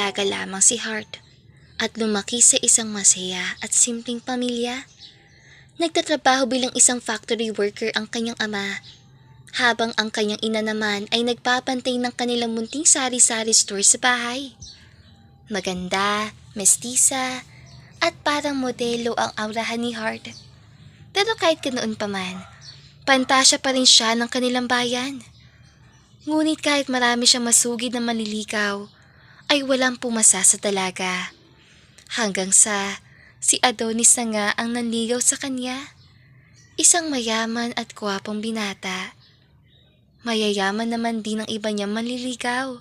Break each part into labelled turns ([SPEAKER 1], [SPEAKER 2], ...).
[SPEAKER 1] dalaga lamang si Hart at lumaki sa isang masaya at simpleng pamilya. Nagtatrabaho bilang isang factory worker ang kanyang ama, habang ang kanyang ina naman ay nagpapantay ng kanilang munting sari-sari store sa bahay. Maganda, mestisa, at parang modelo ang aurahan ni Hart. Pero kahit ganoon pa man, pantasya pa rin siya ng kanilang bayan. Ngunit kahit marami siyang masugid na maliligaw, ay walang pumasa sa dalaga. Hanggang sa si Adonis na nga ang nanligaw sa kanya. Isang mayaman at gwapong binata. Mayayaman naman din ang iba niyang manliligaw.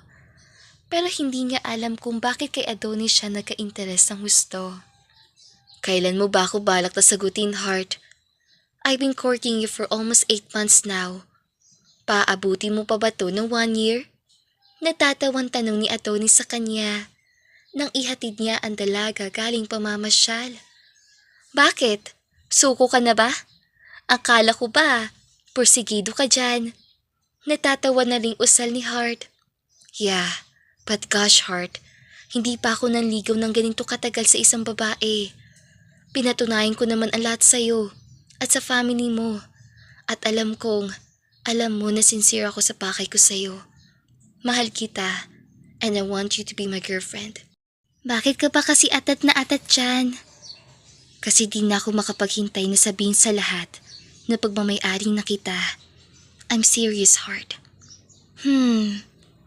[SPEAKER 1] Pero hindi niya alam kung bakit kay Adonis siya nagka-interes ng husto. Kailan mo ba ako balak na sagutin, Hart? I've been courting you for almost 8 months now. Paabuti mo pa ba to ng 1 year? Natatawang tanong ni Adonis sa kanya nang ihatid niya ang dalaga galing pamamasyal. Bakit? Suko ka na ba? Akala ko ba, porsigido ka dyan. Natatawa na ring usal ni Hart. Yeah, but gosh Hart, hindi pa ako nanligaw ng ganito katagal sa isang babae. Pinatunayan ko naman ang lahat sa'yo at sa family mo. At alam mo na sincere ako sa pakay ko sa'yo. Mahal kita, and I want you to be my girlfriend. Bakit ka ba kasi atat na atat dyan? Kasi di na ako makapaghintay na sabihin sa lahat na pagmamayari na kita. I'm serious, Hart.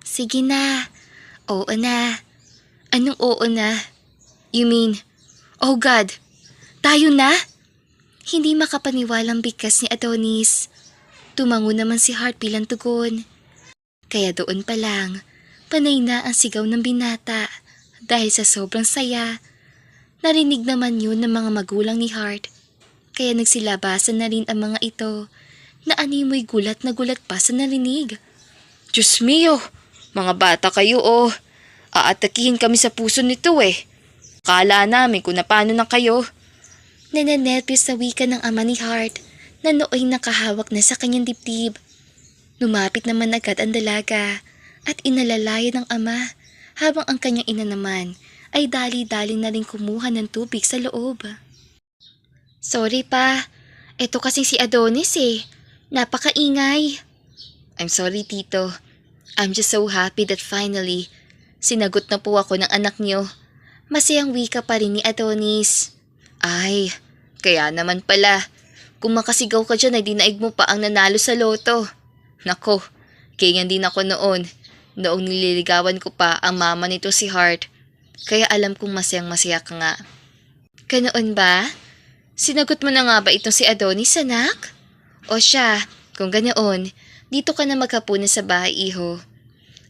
[SPEAKER 1] Sige na. Oo na. Anong oo na? You mean, oh God, tayo na? Hindi makapaniwalang bigkas ni Adonis. Tumango naman si Hart bilang tugon. Kaya doon pa lang, panay na ang sigaw ng binata dahil sa sobrang saya. Narinig naman yun ng mga magulang ni Hart. Kaya nagsilabasan na rin ang mga ito na animoy gulat na gulat pa sa narinig. Diyos mio, mga bata kayo oh. Aatakihin kami sa puso nito eh. Kala namin kung napano na kayo. Nananelpis sa wika ng ama ni Hart na nooy nakahawak na sa kanyang dibdib. Lumapit naman agad ang dalaga at inalalaya ng ama habang ang kanyang ina naman ay dali-dali na rin kumuha ng tubig sa loob. Sorry pa, eto kasing si Adonis eh. Napakaingay. I'm sorry tito. I'm just so happy that finally, sinagot na po ako ng anak niyo. Masayang wika pa rin ni Adonis. Ay, kaya naman pala. Kung makasigaw ka dyan ay dinaig mo pa ang nanalo sa loto. Nako, ganyan din ako noon. Noong nililigawan ko pa ang mama nito si Hart. Kaya alam kong masayang masaya ka nga. Ganoon ba? Sinagot mo na nga ba itong si Adonis, anak? O siya, kung ganoon, dito ka na maghapunan sa bahay, iho.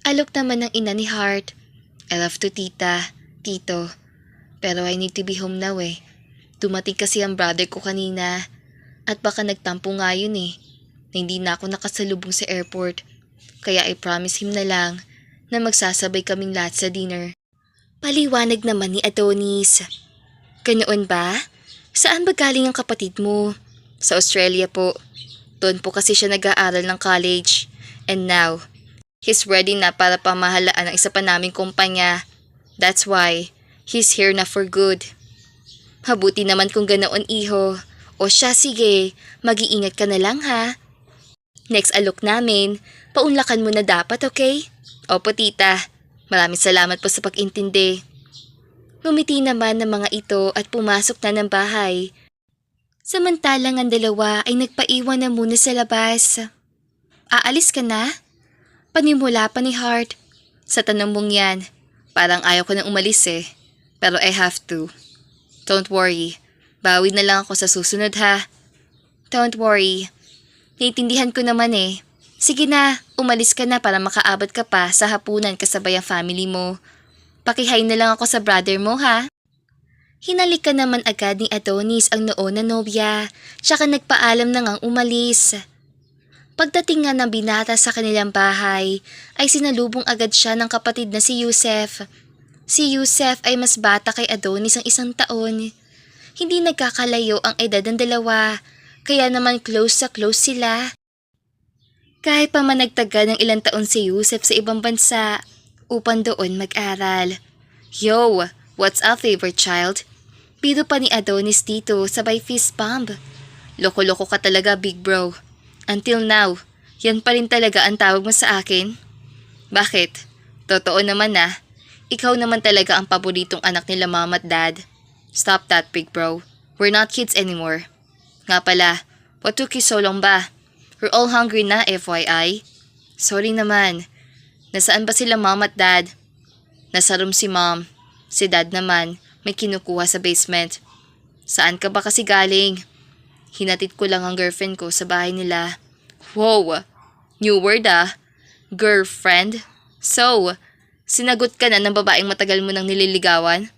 [SPEAKER 1] Alok naman ng ina ni Hart. I love to tita, tito. Pero I need to be home now eh. Dumating kasi ang brother ko kanina. At baka nagtampo nga yun eh, na hindi na ako nakasalubong sa airport. Kaya I promise him na lang na magsasabay kaming lahat sa dinner. Paliwanag naman ni Adonis. Ganoon ba? Saan ba galing ang kapatid mo? Sa Australia po. Doon po kasi siya nag-aaral ng college. And now, he's ready na para pamahalaan ang isa pa naming kumpanya. That's why, he's here na for good. Mabuti naman kung ganoon, iho. O siya, sige, mag-iingat ka na lang ha. Next alok namin, paunlakan mo na dapat, okay? Opo tita, maraming salamat po sa pag-intindi. Ngumiti naman ng mga ito at pumasok na ng bahay. Samantalang ang dalawa ay nagpaiwan na muna sa labas. Aalis ka na? Panimula pa ni Hart. Sa tanong mong yan, parang ayaw ko na umalis eh. Pero I have to. Don't worry. Bawi na lang ako sa susunod ha. Don't worry. Naiintindihan ko naman eh. Sige na, umalis ka na para makaabot ka pa sa hapunan kasabay ang family mo. Pakihay na lang ako sa brother mo ha. Hinalik ka naman agad ni Adonis ang noon na nobya, tsaka nagpaalam na ngang umalis. Pagdating nga ng binata sa kanilang bahay, ay sinalubong agad siya ng kapatid na si Yusef. Si Yusef ay mas bata kay Adonis ang 1 taon. Hindi nagkakalayo ang edad ng dalawa, kaya naman close sila. Kahit pa man nagtagal ng ilang taon si Yusef sa ibang bansa upang doon mag-aral. Yo, what's up favorite child? Biro pa ni Adonis dito sabay fist bump. Loko-loko ka talaga big bro. Until now, yan pa rin talaga ang tawag mo sa akin? Bakit? Totoo naman na. Ikaw naman talaga ang paboritong anak nila mama at dad. Stop that big bro. We're not kids anymore. Nga pala, what took you so long ba? We're all hungry na FYI. Sorry naman. Nasaan ba sila mom at dad? Nasa room si mom. Si dad naman, may kinukuha sa basement. Saan ka ba kasi galing? Hinatid ko lang ang girlfriend ko sa bahay nila. Wow! New word ah. Girlfriend? So, sinagot ka na ng babaeng matagal mo nang nililigawan?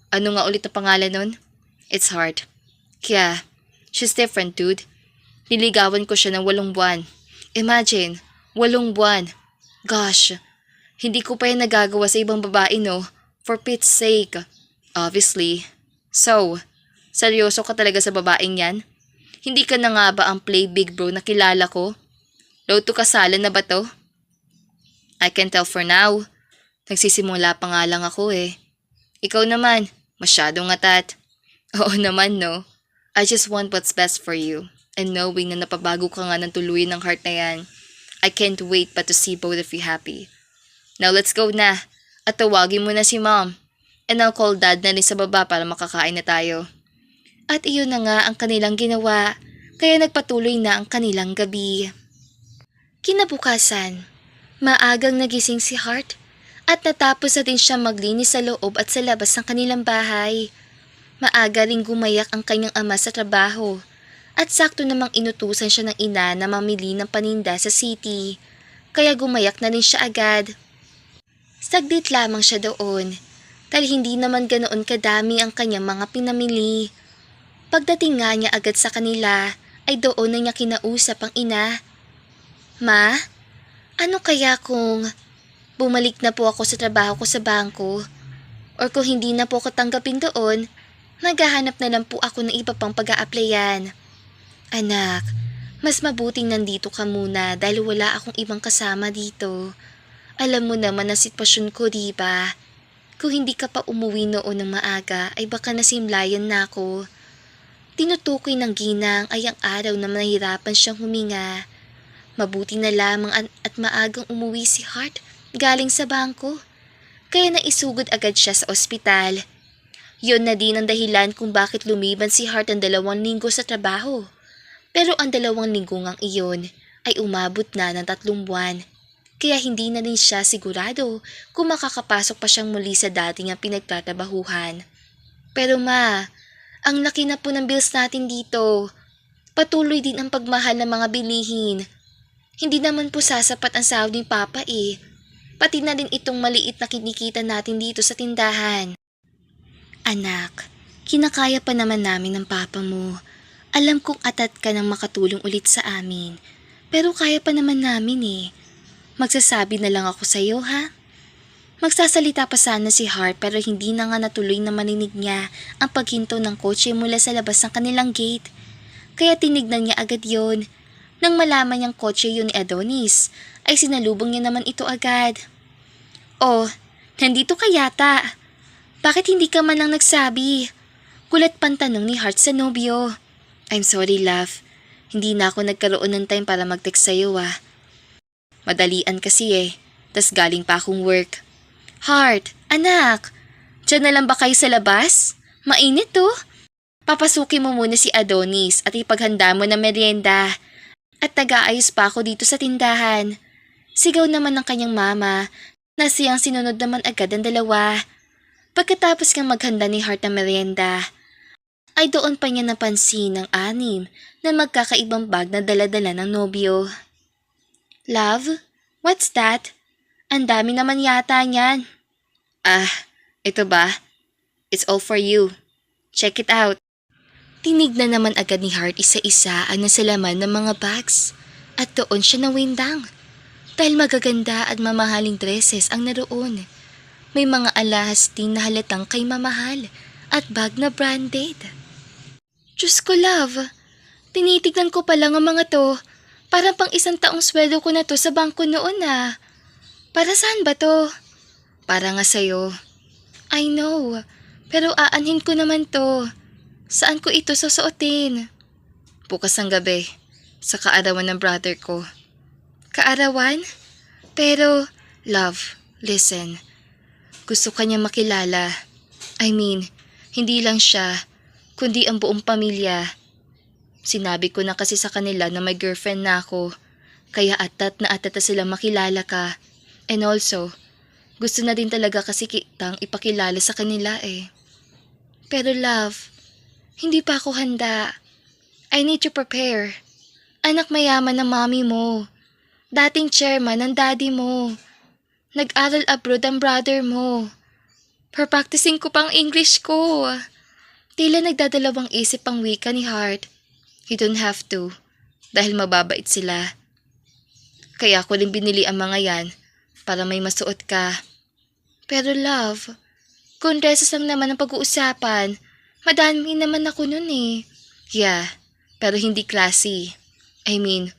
[SPEAKER 1] Ano nga ulit na pangalan nun? It's hard. Kaya, she's different dude. Niligawan ko siya ng 8 buwan. Imagine, 8 buwan. Gosh, hindi ko pa yan nagagawa sa ibang babae no. For Pete's sake. Obviously. So, seryoso ka talaga sa babaeng yan? Hindi ka na nga ba ang play big bro na kilala ko? Low to kasalan na ba to? I can tell for now. Nagsisimula pa nga lang ako eh. Ikaw naman, masyadong atat. Oo naman no. I just want what's best for you. And knowing na napabago ka nga ng tuluyan ng heart na yan, I can't wait but to see both of you happy. Now let's go na. At tawagin mo na si mom. And I'll call dad na rin sa baba para makakain na tayo. At iyon na nga ang kanilang ginawa, kaya nagpatuloy na ang kanilang gabi. Kinabukasan, maagang nagising si Hart at natapos na din siya maglinis sa loob at sa labas ng kanilang bahay. Maaga ring gumayak ang kanyang ama sa trabaho at sakto namang inutusan siya ng ina na mamili ng paninda sa city, kaya gumayak na rin siya agad. Saglit lamang siya doon dahil hindi naman ganoon kadami ang kanyang mga pinamili. Pagdating nga niya agad sa kanila ay doon na niya kinausap ang ina. Ma, ano kaya kung bumalik na po ako sa trabaho ko sa bangko? Or kung hindi na po ako tanggapin doon, naghahanap na lang po ako ng iba pang pag-a-applyan. Anak, mas mabuting nandito ka muna dahil wala akong ibang kasama dito. Alam mo naman ang sitwasyon ko, diba? Kung hindi ka pa umuwi noon ng maaga ay baka nasimlayan na ako. Tinutukoy ng ginang ay ang araw na nahirapan siyang huminga. Mabuti na lamang at maagang umuwi si Hart galing sa bangko. Kaya naisugod agad siya sa ospital. Yun na din ang dahilan kung bakit lumiban si Hart ang 2 linggo sa trabaho. Pero ang 2 linggo ngang iyon ay umabot na ng 3 buwan. Kaya hindi na rin siya sigurado kung makakapasok pa siyang muli sa dating ang pinagtatrabahuhan. Pero ma, ang laki na po ng bills natin dito. Patuloy din ang pagmahal ng mga bilihin. Hindi naman po sasapat ang sahod ni Papa eh. Pati na rin itong maliit na kinikita natin dito sa tindahan. Anak, kinakaya pa naman namin ng Papa mo. Alam kong atat ka nang makatulong ulit sa amin. Pero kaya pa naman namin eh. Magsasabi na lang ako sa iyo ha? Magsasalita pa sana si Hart pero hindi na nga natuloy na maninig niya ang paghinto ng kotse mula sa labas ng kanilang gate. Kaya tinignan niya agad yon. Nang malaman niyang kotse yun ni Adonis, ay sinalubong niya naman ito agad. Oh, nandito ka yata. Bakit hindi ka man lang nagsabi? Kulat pang tanong ni Hart sa nobyo. I'm sorry love, hindi na ako nagkaroon ng time para mag-text sa'yo ah. Madalian kasi eh, tas galing pa akong work. Hart, anak, dyan na lang ba kayo sa labas? Mainit to. Papasukin mo muna si Adonis at ipaghanda mo na merienda. At nag-aayos pa ako dito sa tindahan. Sigaw naman ng kanyang mama na siyang sinunod naman agad ang 2. Pagkatapos kang maghanda ni Hart ng merienda, ay doon pa niya napansin ng 6 na magkakaibang bag na dala-dala ng nobyo. Love, what's that? Ang dami naman yata niyan. Ito ba? It's all for you. Check it out. Tinignan naman agad ni Hart isa-isa ang nasalaman ng mga bags. At doon siya nawindang. Dahil magaganda at mamahaling dresses ang naroon. May mga alahas din na halatang kay mamahal at bag na branded. Diyos ko love, tinitignan ko pa lang ang mga to. Parang pang 1 taong sweldo ko na to sa bangko noon ah. Para saan ba to? Para nga sa'yo. I know, pero aanhin ko naman to. Saan ko ito susuotin? Bukas ang gabi, sa kaarawan ng brother ko. Kaarawan? Pero, love, listen. Gusto kanya makilala. I mean, hindi lang siya, kundi ang buong pamilya. Sinabi ko na kasi sa kanila na may girlfriend na ako, kaya atat na sila makilala ka. And also, gusto na din talaga kasi kitang ipakilala sa kanila eh. Pero love, hindi pa ako handa. I need to prepare. Anak mayaman ng mami mo. Dating chairman ng daddy mo. Nag-aral abroad ang brother mo. Practicing ko pang English ko. Tila nagdadalawang isip ang wika ni Hart. You don't have to, dahil mababait sila. Kaya ko rin binili ang mga yan para may masuot ka. Pero love, kung dresses lang naman ang pag-uusapan, madami naman ako nun eh. Yeah, pero hindi classy. I mean,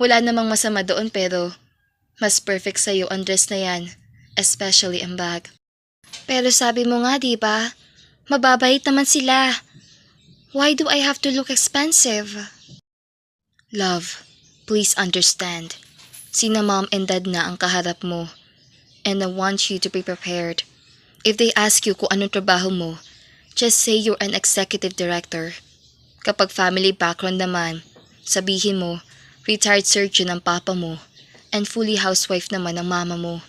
[SPEAKER 1] wala namang masama doon pero mas perfect sa'yo ang dress na yan, especially ang bag. Pero sabi mo nga diba, mababait naman sila. Why do I have to look expensive? Love, please understand. Sina mom and dad na ang kaharap mo. And I want you to be prepared. If they ask you kung anong trabaho mo, just say you're an executive director. Kapag family background naman, sabihin mo, retired surgeon ang papa mo, and fully housewife naman ang mama mo.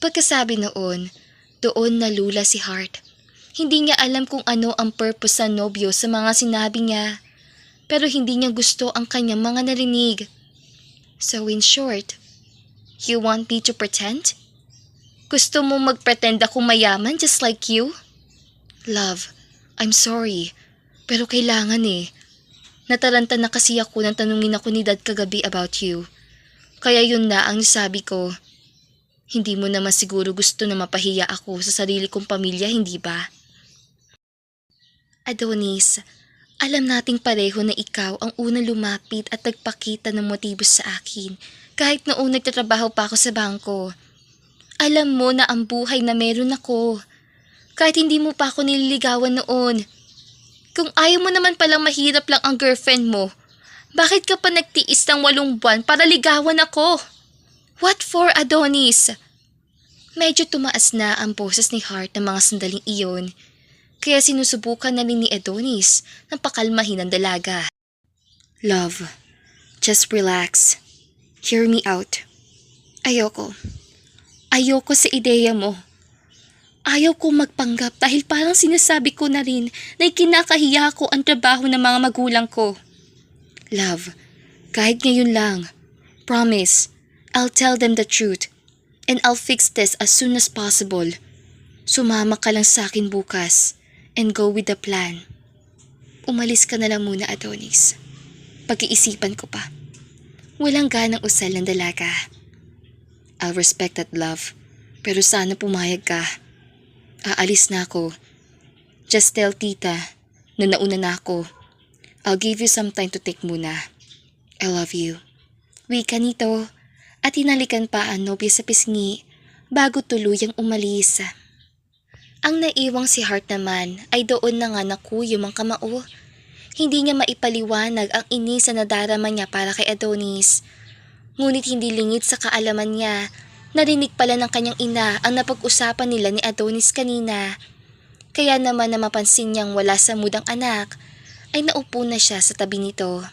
[SPEAKER 1] Pagkasabi noon, doon nalula si Hart. Hindi niya alam kung ano ang purpose sa nobyo sa mga sinabi niya, pero hindi niya gusto ang kanyang mga narinig. So in short, you want me to pretend? Gusto mo mag-pretend akong mayaman just like you? Love, I'm sorry, pero kailangan eh. Nataranta na kasi ako nang tanungin ako ni dad kagabi about you. Kaya yun na ang sabi ko. Hindi mo naman siguro gusto na mapahiya ako sa sarili kong pamilya, hindi ba? Adonis, alam nating pareho na ikaw ang unang lumapit at nagpakita ng motibo sa akin kahit noong nagtatrabaho pa ako sa bangko. Alam mo na ang buhay na meron ako. Kahit hindi mo pa ako nililigawan noon. Kung ayaw mo naman palang mahirap lang ang girlfriend mo, bakit ka pa nagtiis ng 8 buwan para ligawan ako? What for, Adonis? Medyo tumaas na ang boses ni Hart ng mga sandaling iyon, kaya sinusubukan na rin ni Adonis ng pakalmahin ang dalaga. Love, just relax. Hear me out. Ayoko. Ayoko sa ideya mo. Ayaw ko magpanggap dahil parang sinasabi ko na rin na ikinakahiya ko ang trabaho ng mga magulang ko. Love, kahit ngayon lang, promise, I'll tell them the truth and I'll fix this as soon as possible. Sumama ka lang sa akin bukas and go with the plan. Umalis ka na lang muna, Adonis. Pag-iisipan ko pa. Walang ganang usal ng dalaga. I'll respect that, love, pero sana pumayag ka. Aalis na ako. Just tell tita na nauna na ako. I'll give you some time to take muna. I love you. Wika nito at hinalikan pa ang nobya sa pisngi bago tuluyang umalis. Ang naiwang si Hart naman ay doon na nga nakuyom ang kamao. Hindi niya maipaliwanag ang inis na nadarama niya para kay Adonis. Ngunit hindi lingid sa kaalaman niya. Narinig pala ng kanyang ina ang napag-usapan nila ni Adonis kanina. Kaya naman na mapansin niyang wala sa mood ang anak, ay naupo na siya sa tabi nito.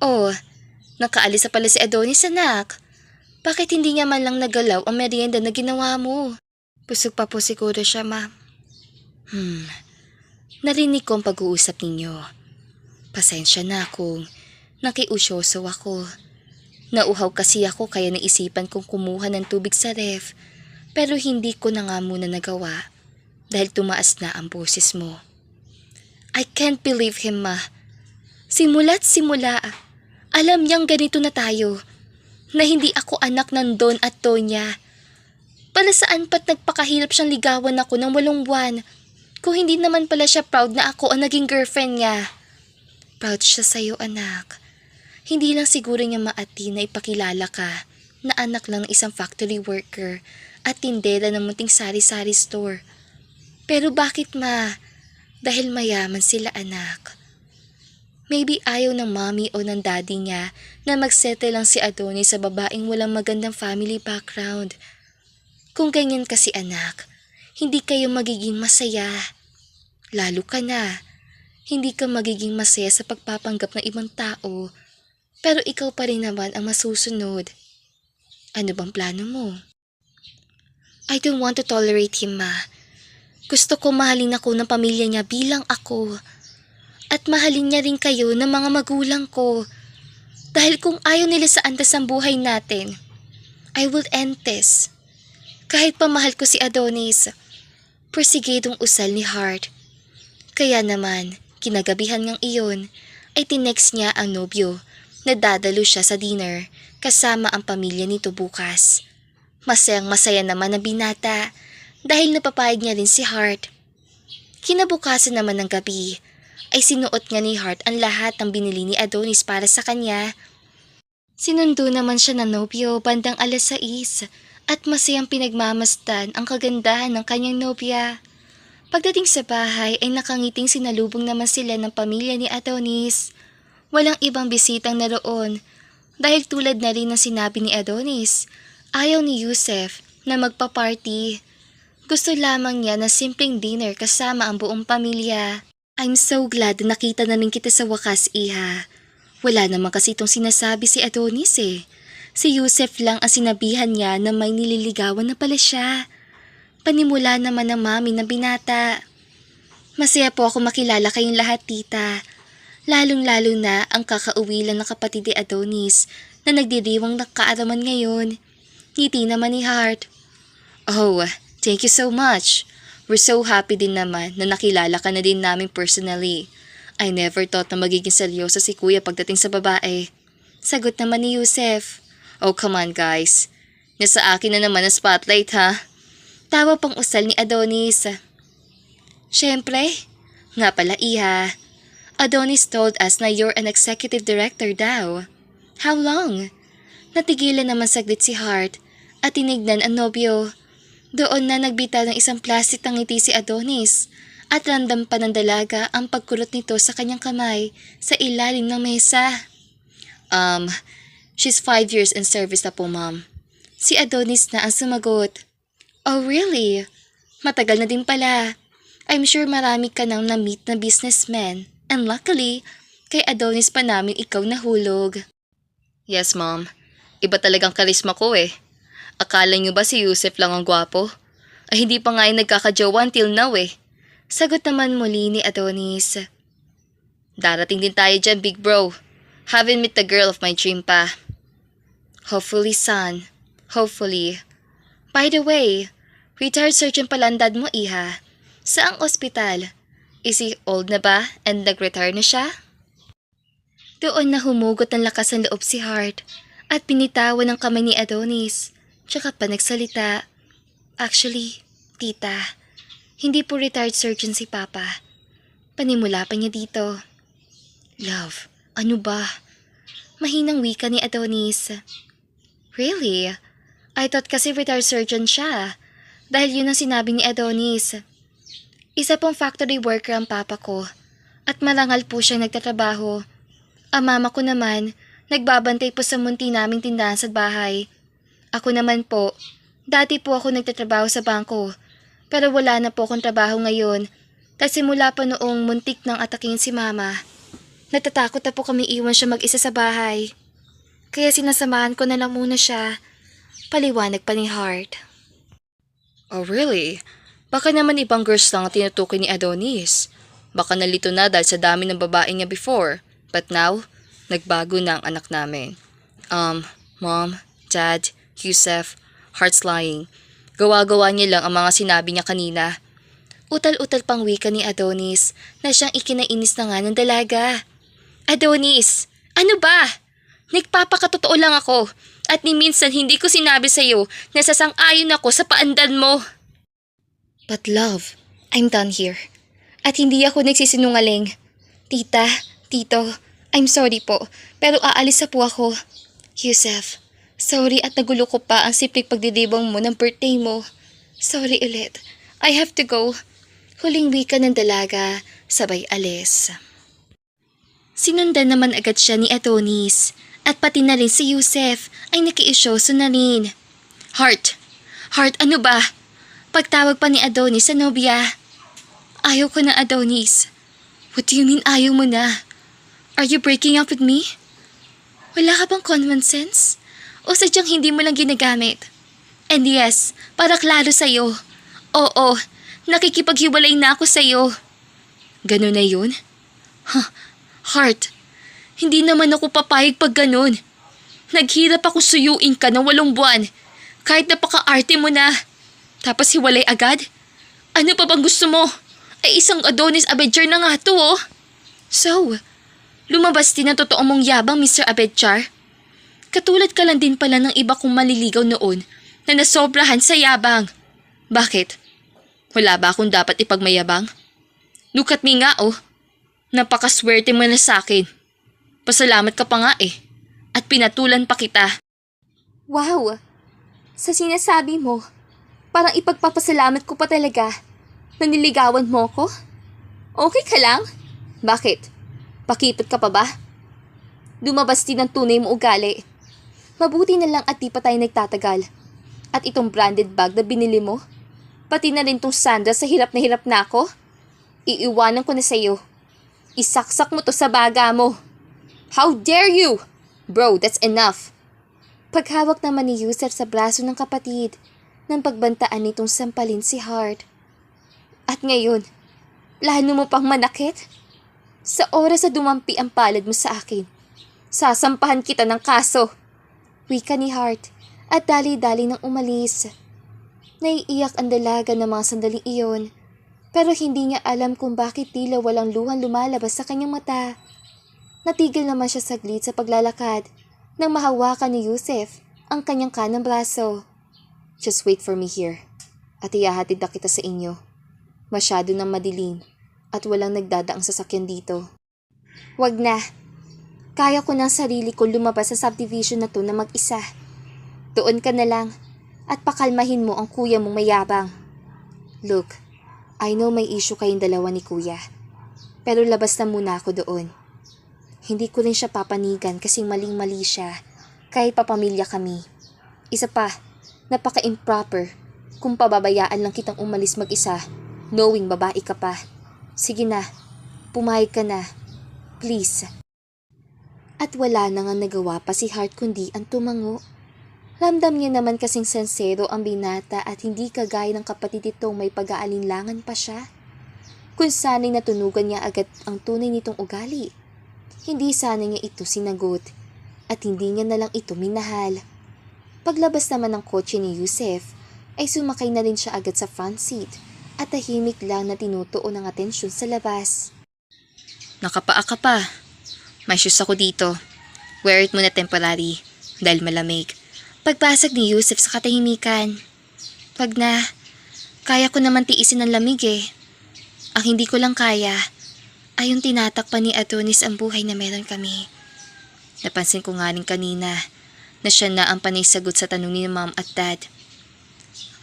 [SPEAKER 1] Oh, nakaalis na pala si Adonis, anak. Bakit hindi niya man lang nagalaw ang merienda na ginawa mo? Busog pa po siguro siya, ma. Narinig ko ang pag-uusap ninyo. Pasensya na kung nakiusyoso ako. Nauhaw kasi ako kaya naisipan kong kumuha ng tubig sa ref, pero hindi ko na nga muna nagawa dahil tumaas na ang boses mo. I can't believe him, ma. Simula't simula, alam niyang ganito na tayo, na hindi ako anak ng Don at Tonya. Para saan pa't nagpakahirap siyang ligawan ako ng 8 buwan, kung hindi naman pala siya proud na ako ang naging girlfriend niya. Proud siya sa'yo, anak. Hindi lang siguro niya maati na ipakilala ka na anak lang ng isang factory worker at tindera ng munting sari-sari store. Pero bakit ma? Dahil mayaman sila anak. Maybe ayaw ng mommy o ng daddy niya na magsettle lang si Adonis sa babaeng walang magandang family background. Kung ganyan kasi anak, hindi kayo magiging masaya. Lalo ka na, hindi ka magiging masaya sa pagpapanggap ng ibang tao, pero ikaw pa rin naman ang masusunod. Ano bang plano mo? I don't want to tolerate him, ma. Gusto ko mahalin ako ng pamilya niya bilang ako. At mahalin niya rin kayo ng mga magulang ko. Dahil kung ayaw nila sa antas ang buhay natin, I will end this. Kahit pa mahal ko si Adonis, persigidong usal ni Hart. Kaya naman, kinagabihan ngang iyon, ay tinext niya ang nobyo na dadalo siya sa dinner kasama ang pamilya nito bukas. Masayang masaya naman ang binata dahil napapayag niya rin si Hart. Kinabukasan naman ng gabi, ay sinuot nga ni Hart ang lahat ng binili ni Adonis para sa kanya. Sinundo naman siya ng nobyo bandang 6:00 at masayang pinagmamasdan ang kagandahan ng kanyang nobya. Pagdating sa bahay ay nakangiting sinalubong naman sila ng pamilya ni Adonis. Walang ibang bisitang naroon dahil tulad na rin ng sinabi ni Adonis, ayaw ni Yusef na magpa-party. Gusto lamang niya na simpleng dinner kasama ang buong pamilya. I'm so glad na nakita na rin kita sa wakas, iha. Wala naman kasi itong sinasabi si Adonis eh. Si Yusef lang ang sinabihan niya na may nililigawan na pala siya. Panimula naman ng mami ng binata. Masaya po ako makilala kayong lahat, tita. Lalong-lalo na ang kakauwi lang ng kapatid ni Adonis na nagdiriwang ng kaaraman ngayon. Ngiti naman ni Hart. Oh, thank you so much. We're so happy din naman na nakilala ka na din namin personally. I never thought na magiging seryoso si kuya pagdating sa babae. Sagot naman ni Yusef. Oh, come on guys. Nasa akin na naman ang spotlight ha. Tawa pang usal ni Adonis. Siyempre, nga pala iha. Adonis told us na you're an executive director daw. How long? Natigilan naman saglit si Hart at tinignan ang nobyo. Doon na nagbita ng isang plastic ng ngiti si Adonis at randam pa ng dalaga ang pagkulot nito sa kanyang kamay sa ilalim ng mesa. She's 5 years in service na po, ma'am. Si Adonis na ang sumagot. Oh, really? Matagal na din pala. I'm sure marami ka nang na-meet na businessmen. And luckily, kay Adonis pa namin ikaw nahulog. Yes, ma'am. Iba talagang karisma ko eh. Akala niyo ba si Yusef lang ang gwapo? Ay hindi pa nga ay nagkakajowa until now eh. Sagot naman muli ni Adonis. Darating din tayo dyan, big bro. Haven't met the girl of my dream pa. Hopefully, son. Hopefully. By the way, retired surgeon pala ang dad mo, iha. Saang ospital? Is he old na ba and nag-retire na siya? Doon na humugot ng lakas ng loob si Hart at pinitawan ng kamay ni Adonis. Tsaka pa nagsalita. Actually, tita, hindi po retired surgeon si Papa. Panimula pa niya dito. Love, ano ba? Mahinang wika ni Adonis. Really? I thought kasi retired surgeon siya. Dahil yun ang sinabi ni Adonis. Isa pong factory worker ang papa ko. At marangal po siyang nagtatrabaho. Ang mama ko naman, nagbabantay po sa munti naming tindahan sa bahay. Ako naman po, dati po ako nagtatrabaho sa bangko. Pero wala na po akong trabaho ngayon. Kasi mula pa noong muntik nang atakin si mama. Natatakot na po kami iwan siya mag-isa sa bahay. Kaya sinasamahan ko na lang muna siya. Paliwanag pa ni Hart. Oh really? Baka naman ibang girls lang ang tinutukoy ni Adonis. Baka nalito na dahil sa dami ng babae niya before. But now, nagbago na ang anak namin. Mom, Dad, Yusef, Hart's lying. Gawa-gawa niya lang ang mga sinabi niya kanina. Utal-utal pang wika ni Adonis na siyang ikinainis na nga ng dalaga. Adonis, ano ba? Nagpapakatotoo lang ako at ni minsan hindi ko sinabi sa'yo na sasang-ayon ako sa paandan mo. But love, I'm done here. At hindi ako nagsisinungaling. Tita, tito, I'm sorry po, pero aalis na po ako. Yusef, Sorry at nagulo ko pa ang simpleng pagdidibang mo ng birthday mo. Sorry ulit. I have to go. Huling wika ng dalaga, sabay alis. Sinundan naman agad siya ni Adonis at pati na rin si Yusef ay nakiisyoso na rin. Heart! Heart, ano ba? Pagtawag pa ni Adonis sa nobya. Ayaw ko na, Adonis. What do you mean ayaw mo na? Are you breaking up with me? Wala ka bang common sense? O sadyang hindi mo lang ginagamit? And yes, para klaro sa'yo. Oo, nakikipaghiwalay na ako sa'yo. Ganun na yun? Heart, hindi naman ako papayag pag ganun. Naghirap ako suyuin ka ng 8 buwan. Kahit napaka-arte mo na. Tapos hiwalay agad? Ano pa bang gusto mo? Ay isang Adonis Abedchar na nga to oh. So, lumabas din ang totoo mong yabang, Mr. Abedchar. Katulad ka lang din pala ng iba kong maliligaw noon na nasobrahan sa yabang. Bakit? Wala ba akong dapat ipagmayabang? Look at me nga oh. Napakaswerte mo na sa akin. Pasalamat ka pa nga eh. At pinatulan pa kita. Wow! Sa sinasabi mo, parang ipagpapasalamat ko pa talaga na niligawan mo ko? Okay ka lang? Bakit? Pakipot ka pa ba? Lumabas din ang tunay mo ugali. Mabuti na lang at di pa tayo nagtatagal. At itong branded bag na binili mo, pati na rin tong sandals sa hirap na ako, iiwanan ko na sa'yo. Isaksak mo to sa baga mo. How dare you? Bro, that's enough. Paghawak naman ni Yusef sa braso ng kapatid, nang pagbantaan nitong sampalin si Heart. At ngayon, plano mo pang manakit? Sa oras na dumampi ang palad mo sa akin, sasampahan kita ng kaso. Wika ni Heart at dali-dali nang umalis. Naiiyak ang dalaga ng mga sandaling iyon, pero hindi niya alam kung bakit tila walang luhan lumalabas sa kanyang mata. Natigil naman siya saglit sa paglalakad nang mahawakan ni Yusef ang kanyang kanang braso. Just wait for me here at ihahatid na kita sa inyo. Masyado nang madilim at walang nagdadaang sasakyan dito. Wag na. Kaya ko ng sarili ko lumabas sa subdivision na to na mag-isa. Doon ka na lang at pakalmahin mo ang kuya mong mayabang. Look, I know may issue kayong dalawa ni kuya. Pero labas na muna ako doon. Hindi ko rin siya papanigan kasing maling-mali siya kahit papamilya kami. Isa pa, napaka-improper kung pababayaan lang kitang umalis mag-isa knowing babae ka pa. Sige na, pumayag ka na. Please. At wala na nga nagawa pa si Heart kundi ang tumango. Ramdam niya naman kasing sensero ang binata at hindi kagaya ng kapatid itong may pag-aalinlangan pa siya. Kung sana'y natunugan niya agad ang tunay nitong ugali, hindi sana niya ito sinagot at hindi niya nalang ito minahal. Paglabas naman ng kotse ni Yusef, ay sumakay na rin siya agad sa front seat at tahimik lang na tinutuon ang atensyon sa labas. Nakapaa ka pa. May shoes ako dito. Wear it muna temporary dahil malamig. Pagpasag ni Yusef sa katahimikan. Wag na. Kaya ko naman tiisin ang lamig eh. Ang hindi ko lang kaya ay yung tinatakpan ni Adonis ang buhay na meron kami. Napansin ko nga rin kanina na siya na ang panay sagot sa tanong ni Mom at Dad.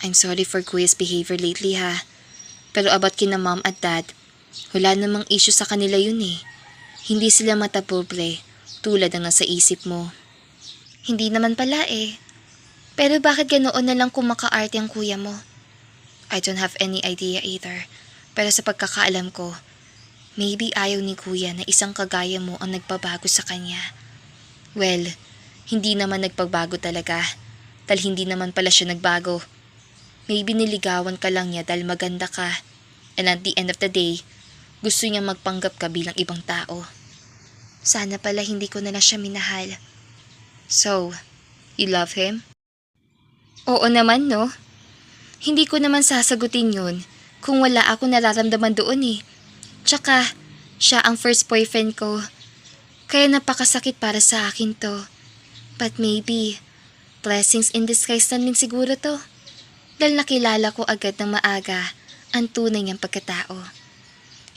[SPEAKER 1] I'm sorry for Kuya's behavior lately ha. Pero about kina Mom at Dad, wala namang issue sa kanila yun eh. Hindi sila matapobre tulad ng nasa isip mo. Hindi naman pala eh. Pero bakit ganoon na lang kung maka-arte ang kuya mo? I don't have any idea either. Pero sa pagkakaalam ko, maybe ayaw ni kuya na isang kagaya mo ang nagpabago sa kanya. Well, hindi naman nagpagbago talaga. Dahil hindi naman pala siya nagbago. Maybe niligawan ka lang niya dahil maganda ka. And at the end of the day, gusto niya magpanggap ka bilang ibang tao. Sana pala hindi ko na lang siya minahal. So, you love him? Oo naman no. Hindi ko naman sasagutin yun kung wala ako nararamdaman doon eh. Tsaka, siya ang first boyfriend ko. Kaya napakasakit para sa akin to. But maybe, blessings in disguise na din siguro to. Dahil nakilala ko agad ng maaga ang tunay niyang pagkatao.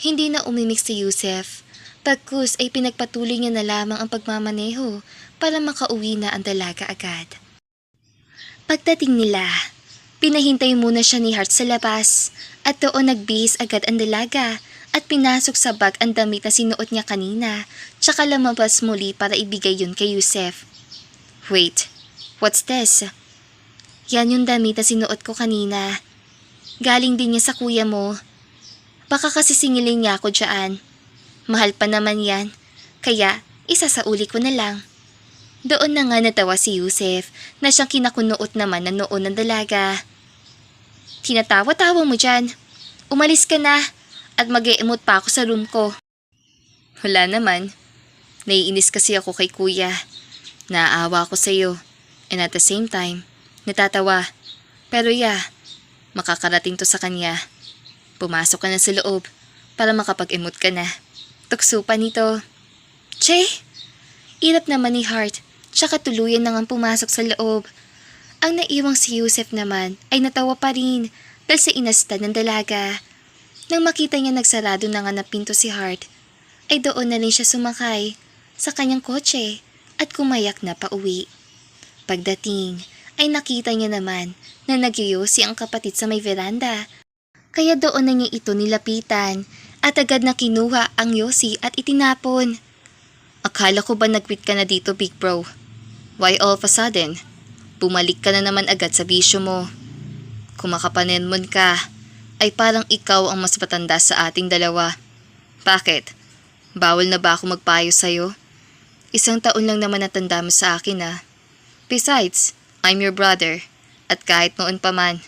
[SPEAKER 1] Hindi na umimik si Yusef. Pagkus ay pinagpatuloy niya na lamang ang pagmamaneho para makauwi na ang dalaga agad. Pagdating nila, pinahintay muna siya ni Hart sa labas at doon nagbihis agad ang dalaga at pinasok sa bag ang damit na sinuot niya kanina tsaka lumabas muli para ibigay yun kay Yusef. Wait, what's this? Yan yung damit na sinuot ko kanina. Galing din niya sa kuya mo. Baka kasi singilin niya ako dyan. Mahal pa naman yan, kaya isasauli ko na lang. Doon na nga natawa si Yusef na siyang kinakunuot naman na noon ng dalaga. Tinatawa-tawa mo dyan. Umalis ka na at mag-e-emote pa ako sa room ko. Wala naman. Naiinis kasi ako kay kuya. Naaawa ako sa'yo. And at the same time, natatawa. Pero makakarating to sa kanya. Pumasok ka na sa loob para makapag-emote ka na. Tukso pa nito. Che! Irap naman ni Hart. Tsaka tuluyan na ngang pumasok sa loob. Ang naiwang si Yusef naman ay natawa pa rin dahil sa inasta ng dalaga. Nang makita niya nagsarado na nga na pinto si Hart, ay doon na rin siya sumakay sa kanyang kotse at kumayak na pauwi. Pagdating ay nakita niya naman na nagyuyosi ang kapatid sa may veranda. Kaya doon na niya ito nilapitan at agad na kinuha ang yosi at itinapon. Akala ko ba nag-quit ka na dito, big bro? Why all of a sudden? Bumalik ka na naman agad sa bisyo mo. Kung makapanemon ka, ay parang ikaw ang mas matanda sa ating dalawa. Bakit? Bawal na ba ako magpayo sa'yo? 1 taon lang naman natanda mo sa akin Besides, I'm your brother. At kahit noon pa man,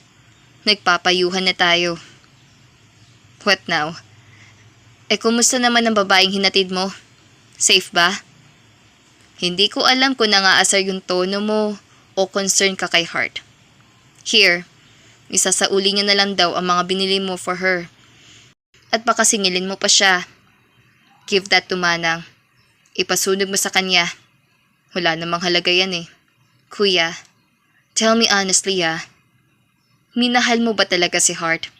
[SPEAKER 1] nagpapayuhan na tayo. What now? Kumusta naman ang babaeng hinatid mo? Safe ba? Hindi ko alam kung nangaasar yung tono mo o concern ka kay Hart. Here, isasauli niya na lang daw ang mga binili mo for her. At baka singilin mo pa siya. Give that to Manang. Ipasunog mo sa kanya. Wala namang halaga yan Kuya, tell me honestly minahal mo ba talaga si Hart?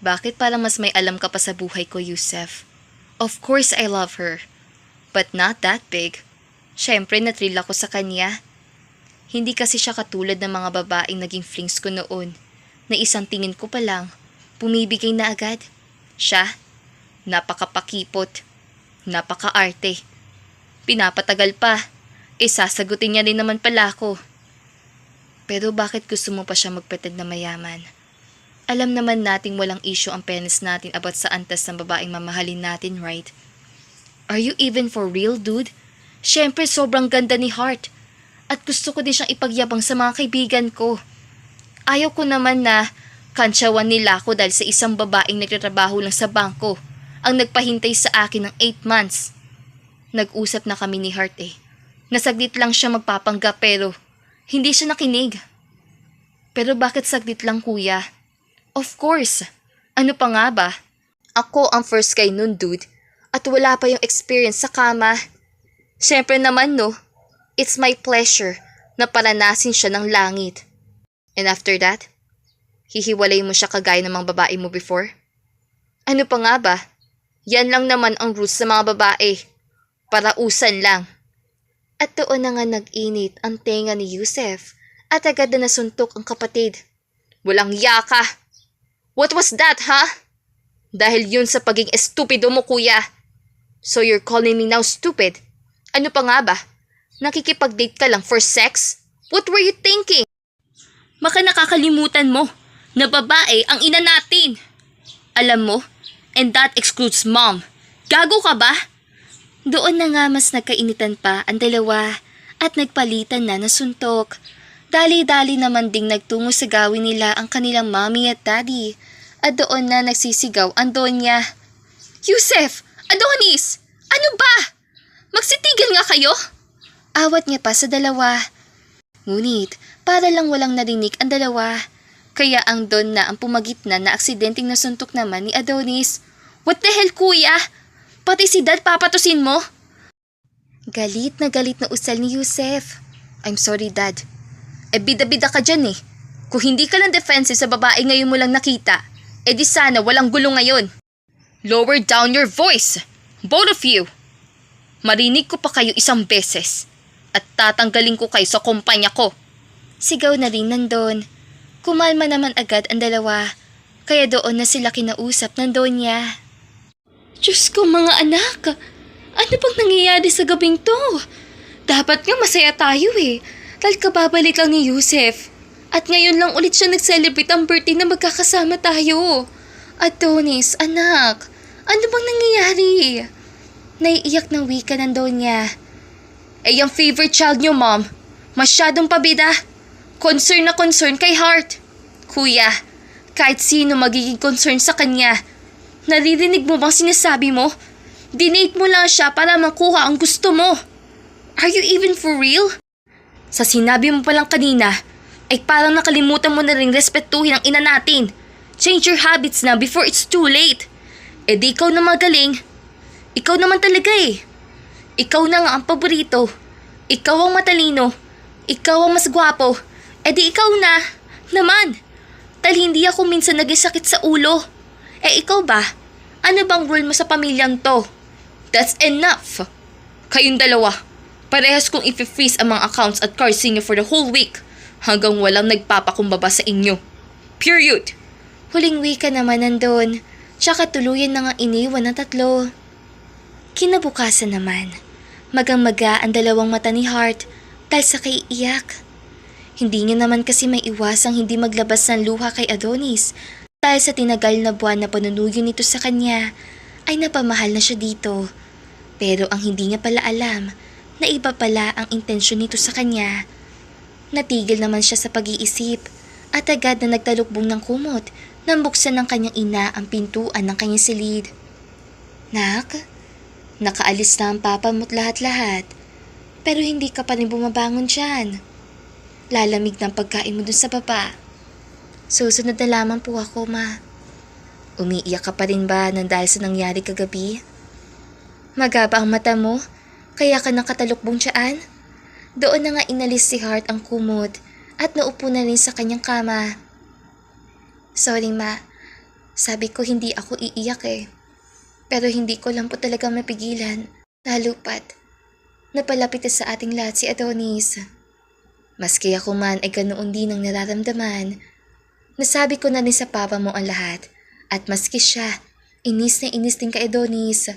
[SPEAKER 1] Bakit parang mas may alam ka pa sa buhay ko, Yusef? Of course I love her. But not that big. Siyempre nathrill ako sa kanya. Hindi kasi siya katulad ng mga babaeng naging flings ko noon na isang tingin ko pa lang, bumibigay na agad. Siya, napakapakipot, napakaarte. Pinapatagal pa, sasagutin niya rin naman pala ako. Pero bakit gusto mo pa siya magpretend na mayaman? Alam naman nating walang issue ang parents natin about sa antas ng babaeng mamahalin natin, right? Are you even for real, dude? Siyempre, sobrang ganda ni Hart. At gusto ko din siyang ipagyabang sa mga kaibigan ko. Ayaw ko naman na kantsawan nila ako dahil sa isang babaeng nagtatrabaho lang sa bangko ang nagpahintay sa akin ng 8 months. Nag-usap na kami ni Hart Nasaglit lang siya magpapanggap pero hindi siya nakinig. Pero bakit saglit lang, kuya? Of course. Ano pa nga ba? Ako ang first guy nun, dude. At wala pa yung experience sa kama. Siyempre naman, no? It's my pleasure na paranasin siya ng langit. And after that, hihiwalay mo siya kagaya ng mga babae mo before? Ano pa nga ba? Yan lang naman ang rules sa mga babae. Parausan lang. At doon na nga nag-init ang tenga ni Yusef at agad na nasuntok ang kapatid. Walang yaka! What was that, Dahil yun sa pagiging estupido mo, kuya. So you're calling me now stupid? Ano pa nga ba? Nakikipag-date ka lang for sex? What were you thinking? Baka nakakalimutan mo na babae ang ina natin. Alam mo, and that excludes mom. Gago ka ba? Doon na nga mas nagkainitan pa ang dalawa at nagpalitan na suntok. Dali-dali naman ding nagtungo sa gawin nila ang kanilang mommy at daddy. At doon na nagsisigaw ang Donya. Yusef! Adonis! Ano ba? Magsitigil nga kayo? Awat niya pa sa dalawa. Ngunit, para lang walang narinig ang dalawa. Kaya ang Don na ang pumagitna na aksidenteng nasuntok naman ni Adonis. What the hell, kuya? Pati si Dad papatusin mo? Galit na usal ni Yusef. I'm sorry, Dad. Bida-bida ka dyan Kung hindi ka lang defensive sa babae ngayon mo lang nakita, di sana walang gulo ngayon. Lower down your voice, both of you. Marinig ko pa kayo isang beses at tatanggalin ko kayo sa kumpanya ko. Sigaw na rin nandun. Kumalma naman agad ang dalawa, kaya doon na sila kinausap ng Donya. Diyos ko mga anak, ano bang nangyayari sa gabing to? Dapat nga masaya tayo dahil kababalik lang ni Yusef. At ngayon lang ulit siya nag-celebrate ang birthday na magkakasama tayo. Adonis, anak, ano bang nangyayari? Naiiyak ng wika ng Donya. Yung favorite child niyo, mom. Masyadong pabida. Concern na concern kay Hart. Kuya, kahit sino magiging concern sa kanya. Naririnig mo bang sinasabi mo? Dinate mo lang siya para makuha ang gusto mo. Are you even for real? Sa sinabi mo palang kanina, ay parang nakalimutan mo na rin respetuhin ang ina natin. Change your habits na before it's too late. Di ikaw na magaling. Ikaw naman talaga Ikaw na nga ang paborito. Ikaw ang matalino. Ikaw ang mas gwapo. Di ikaw na. Naman. Dahil hindi ako minsan naging sakit sa ulo. Ikaw ba? Ano bang role mo sa pamilyang to? That's enough. Kayong dalawa. Parehas kong i-freeze ang mga accounts at cards ninyo for the whole week. Hanggang walang nagpapakumbaba sa inyo. Period. Huling wika naman nandun. Tsaka tuluyan na nga iniwan ng tatlo. Kinabukasan naman. Magang-maga ang dalawang mata ni Hart dahil sa kaiiyak. Hindi niya naman kasi may iwasang hindi maglabas ng luha kay Adonis dahil sa tinagal na buwan na panunuyo nito sa kanya ay napamahal na siya dito. Pero ang hindi niya pala alam na iba pala ang intensyon nito sa kanya. Natigil naman siya sa pag-iisip at agad na nagtalukbong ng kumot nang buksan ng kanyang ina ang pintuan ng kanyang silid. Nak, nakaalis na ang papa mo't lahat-lahat pero hindi ka pa rin bumabangon dyan. Lalamig ng pagkain mo dun sa baba. Susunod na lamang po ako, ma. Umiiyak ka pa rin ba nang dahil sa nangyari kagabi? Magaba ang mata mo, kaya ka nakatalukbong dyan? Doon na nga inalis si Hart ang kumot at naupo na rin sa kanyang kama. Sorry, ma. Sabi ko hindi ako iiyak Pero hindi ko lang po talaga mapigilan. Lalo pat, napalapit na sa ating lahat si Adonis. Maski ako man ay ganoon din ang nararamdaman. Nasabi ko na rin sa papa mo ang lahat. At maski siya, inis na inis din kay Adonis.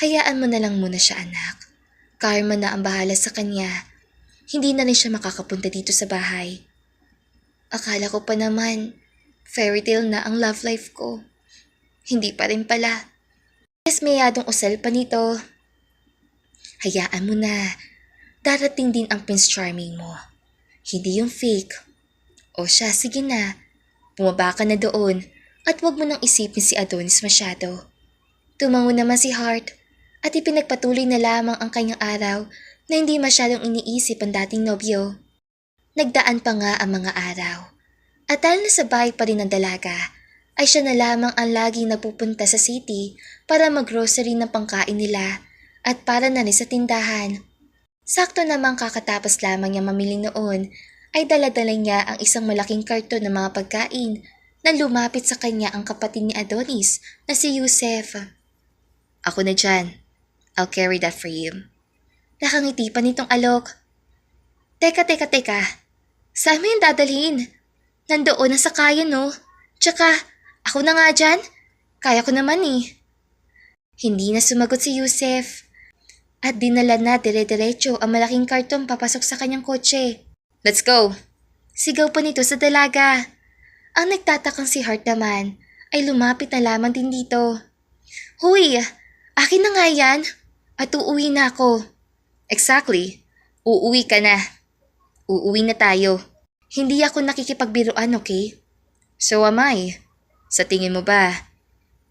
[SPEAKER 1] Hayaan mo na lang muna siya, anak. Karma na ang bahala sa kanya. Hindi na rin siya makakapunta dito sa bahay. Akala ko pa naman, fairy tale na ang love life ko. Hindi pa rin pala. Mas mayadong usal pa nito. Hayaan mo na. Darating din ang Prince Charming mo. Hindi yung fake. O siya, sige na. Bumaba ka na doon at huwag mo nang isipin si Adonis masyado. Tumango naman si Hart at ipinagpatuloy na lamang ang kanyang araw na hindi masyadong iniisip ang dating nobyo. Nagdaan pa nga ang mga araw. At dahil nasa bahay pa rin ng dalaga, ay siya na lamang ang laging napupunta sa city para mag-grocery ng pangkain nila at para na rin sa tindahan. Sakto namang kakatapos lamang niya mamili noon, ay daladala niya ang isang malaking karton ng mga pagkain na lumapit sa kanya ang kapatid ni Adonis na si Yusef. Ako na dyan. I'll carry that for you. Nakangiti pa nitong alok. Teka. Saan mo yung dadalhin? Nandoon na sa kaya no? Tsaka, ako na nga dyan. Kaya ko naman Hindi na sumagot si Yusef. At dinala na dire-diretso ang malaking karton papasok sa kanyang kotse. Let's go! Sigaw pa nito sa dalaga. Ang nagtatakang si Hart naman ay lumapit na lamang din dito. Huy! Akin na nga yan! At uuwi na ako. Exactly. Uuwi ka na. Uuwi na tayo. Hindi ako nakikipagbiruan, okay? So am I. Sa tingin mo ba,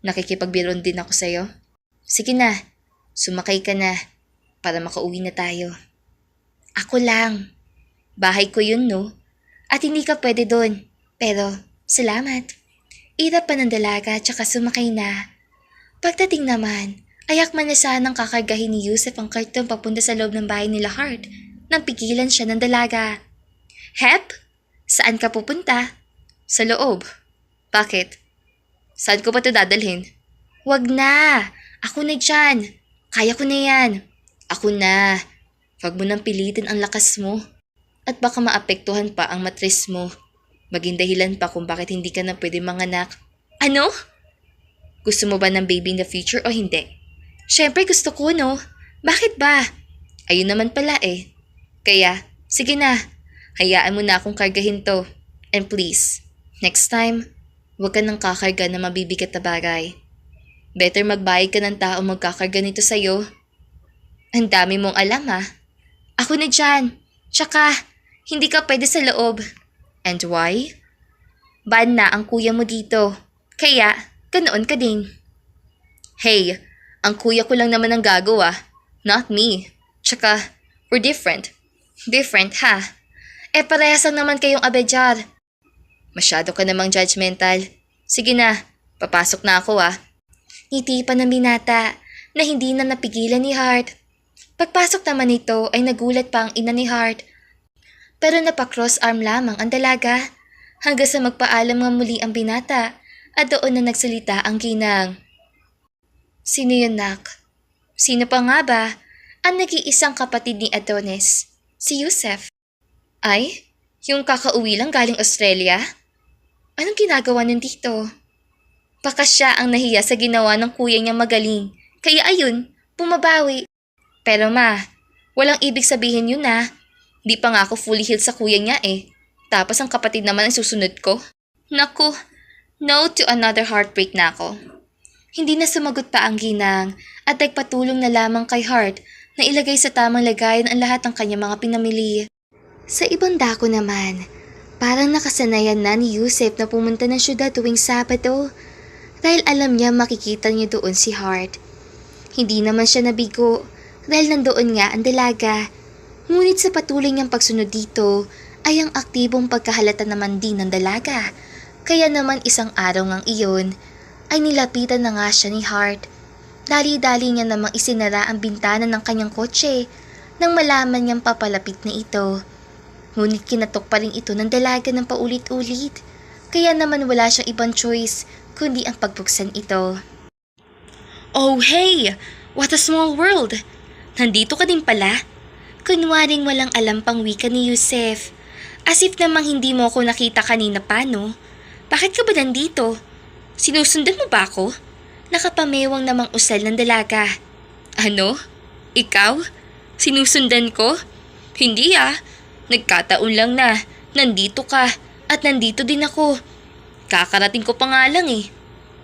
[SPEAKER 1] nakikipagbiruan din ako sa'yo? Sige na, sumakay ka na para makauwi na tayo. Ako lang. Bahay ko yun, no? At hindi ka pwede doon. Pero, salamat. Irap pa ng dalaga tsaka sumakay na. Pagdating naman, ayak man na sanang kakargahin ni Yusef ang karton papunta sa loob ng bahay nila Hart nang pigilan siya ng dalaga. Hep, saan ka pupunta? Sa loob. Bakit? Saan ko pa ito dadalhin? Wag na. Ako na dyan. Kaya ko na yan. Ako na. Wag mo nang pilitin ang lakas mo. At baka maapektuhan pa ang matris mo. Maging dahilan pa kung bakit hindi ka na pwede manganak. Ano? Gusto mo ba ng baby in the future o hindi? Syempre gusto ko, no? Bakit ba? Ayun naman pala eh. Kaya, sige na. Hayaan mo na akong kargahin to. And please, next time, huwag ka nang kakarga na mabibigat na bagay. Better magbayad ka ng tao magkakarga nito sa'yo. Ang dami mong alam ha. Ako na dyan. Tsaka, hindi ka pwede sa loob. And why? Ban na ang kuya mo dito. Kaya, ganoon ka din. Hey, ang kuya ko lang naman ang gagawa. Not me. Tsaka, we're different. Different ha? Parehas lang naman kayong abedyar. Masyado ka namang judgmental. Sige na, papasok na ako ah. Ngiti pa ng binata na hindi na napigilan ni Hart. Pagpasok naman nito ay nagulat pa ang ina ni Hart. Pero napakross arm lamang ang dalaga hanggang sa magpaalam nga muli ang binata at doon na nagsalita ang ginang. Sino yun, nak? Sino pa nga ba ang nag-iisang kapatid ni Adonis? Si Yusef. Ay, yung kakauwi lang galing Australia? Anong ginagawa nandito? Baka siya ang nahiya sa ginawa ng kuya niya magaling. Kaya ayun, pumabawi. Pero ma, walang ibig sabihin yun ah. Di pa nga ako fully healed sa kuya niya eh. Tapos ang kapatid naman ang susunod ko. Naku, no to another heartbreak na ako. Hindi na sumagot pa ang ginang at nagpatulong na lamang kay Hart na ilagay sa tamang lagayan ang lahat ng kanyang mga pinamili. Sa ibang dako naman, parang nakasanayan na ni Yusef na pumunta ng syudad tuwing Sabado dahil alam niya makikita niya doon si Hart. Hindi naman siya nabigo dahil nandoon nga ang dalaga. Ngunit sa patuloy niyang pagsunod dito ay ang aktibong pagkahalata naman din ng dalaga. Kaya naman isang araw ngang iyon ay nilapitan na nga siya ni Hart. Dali-dali niya namang isinara ang bintana ng kanyang kotse nang malaman niyang papalapit na ito. Ngunit kinatok pa rin ito ng dalaga ng paulit-ulit. Kaya naman wala siyang ibang choice kundi ang pagbuksan ito. Oh hey! What a small world! Nandito ka din pala? Kunwaring walang alam pang wika ni Yusef. As if namang hindi mo ako nakita kanina pa, no? Bakit ka ba nandito? Sinusundan mo ba ako? Nakapamewang namang usal ng dalaga. Ano? Ikaw? Sinusundan ko? Hindi ah. Nagkataon lang na nandito ka at nandito din ako. Kakarating ko pa nga lang eh.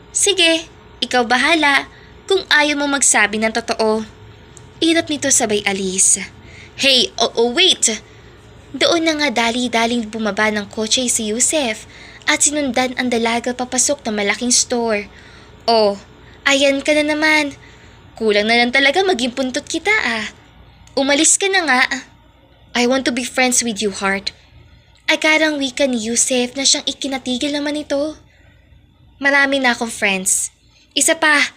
[SPEAKER 1] Sige, ikaw bahala kung ayaw mo magsabi ng totoo. Irap nito sabay alis. Hey, wait! Doon na nga dali-daling bumaba ng kotse si Yusef at sinundan ang dalaga papasok ng malaking store. Oh, ayan ka na naman. Kulang na lang talaga maging puntot kita ah. Umalis ka na nga. I want to be friends with you, Hart. Agarang wika ni Yusef na siyang ikinatigil naman ito. Marami na akong friends. Isa pa,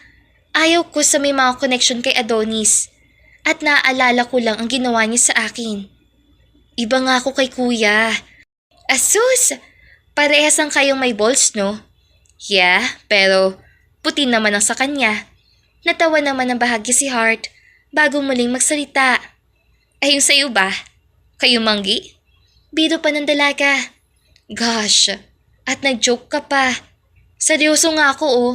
[SPEAKER 1] ayaw ko sa may mga connection kay Adonis. At naaalala ko lang ang ginawa niya sa akin. Iba nga ako kay kuya. Asus! Parehas ang kayong may balls, no? Yeah, pero puti naman ang sa kanya. Natawa naman ng bahagya si Hart bago muling magsalita. Ay, yung sa'yo ba? Kayo manggi? Biro pa ng dalaga. Gosh, at nag-joke ka pa. Seryoso nga ako oh.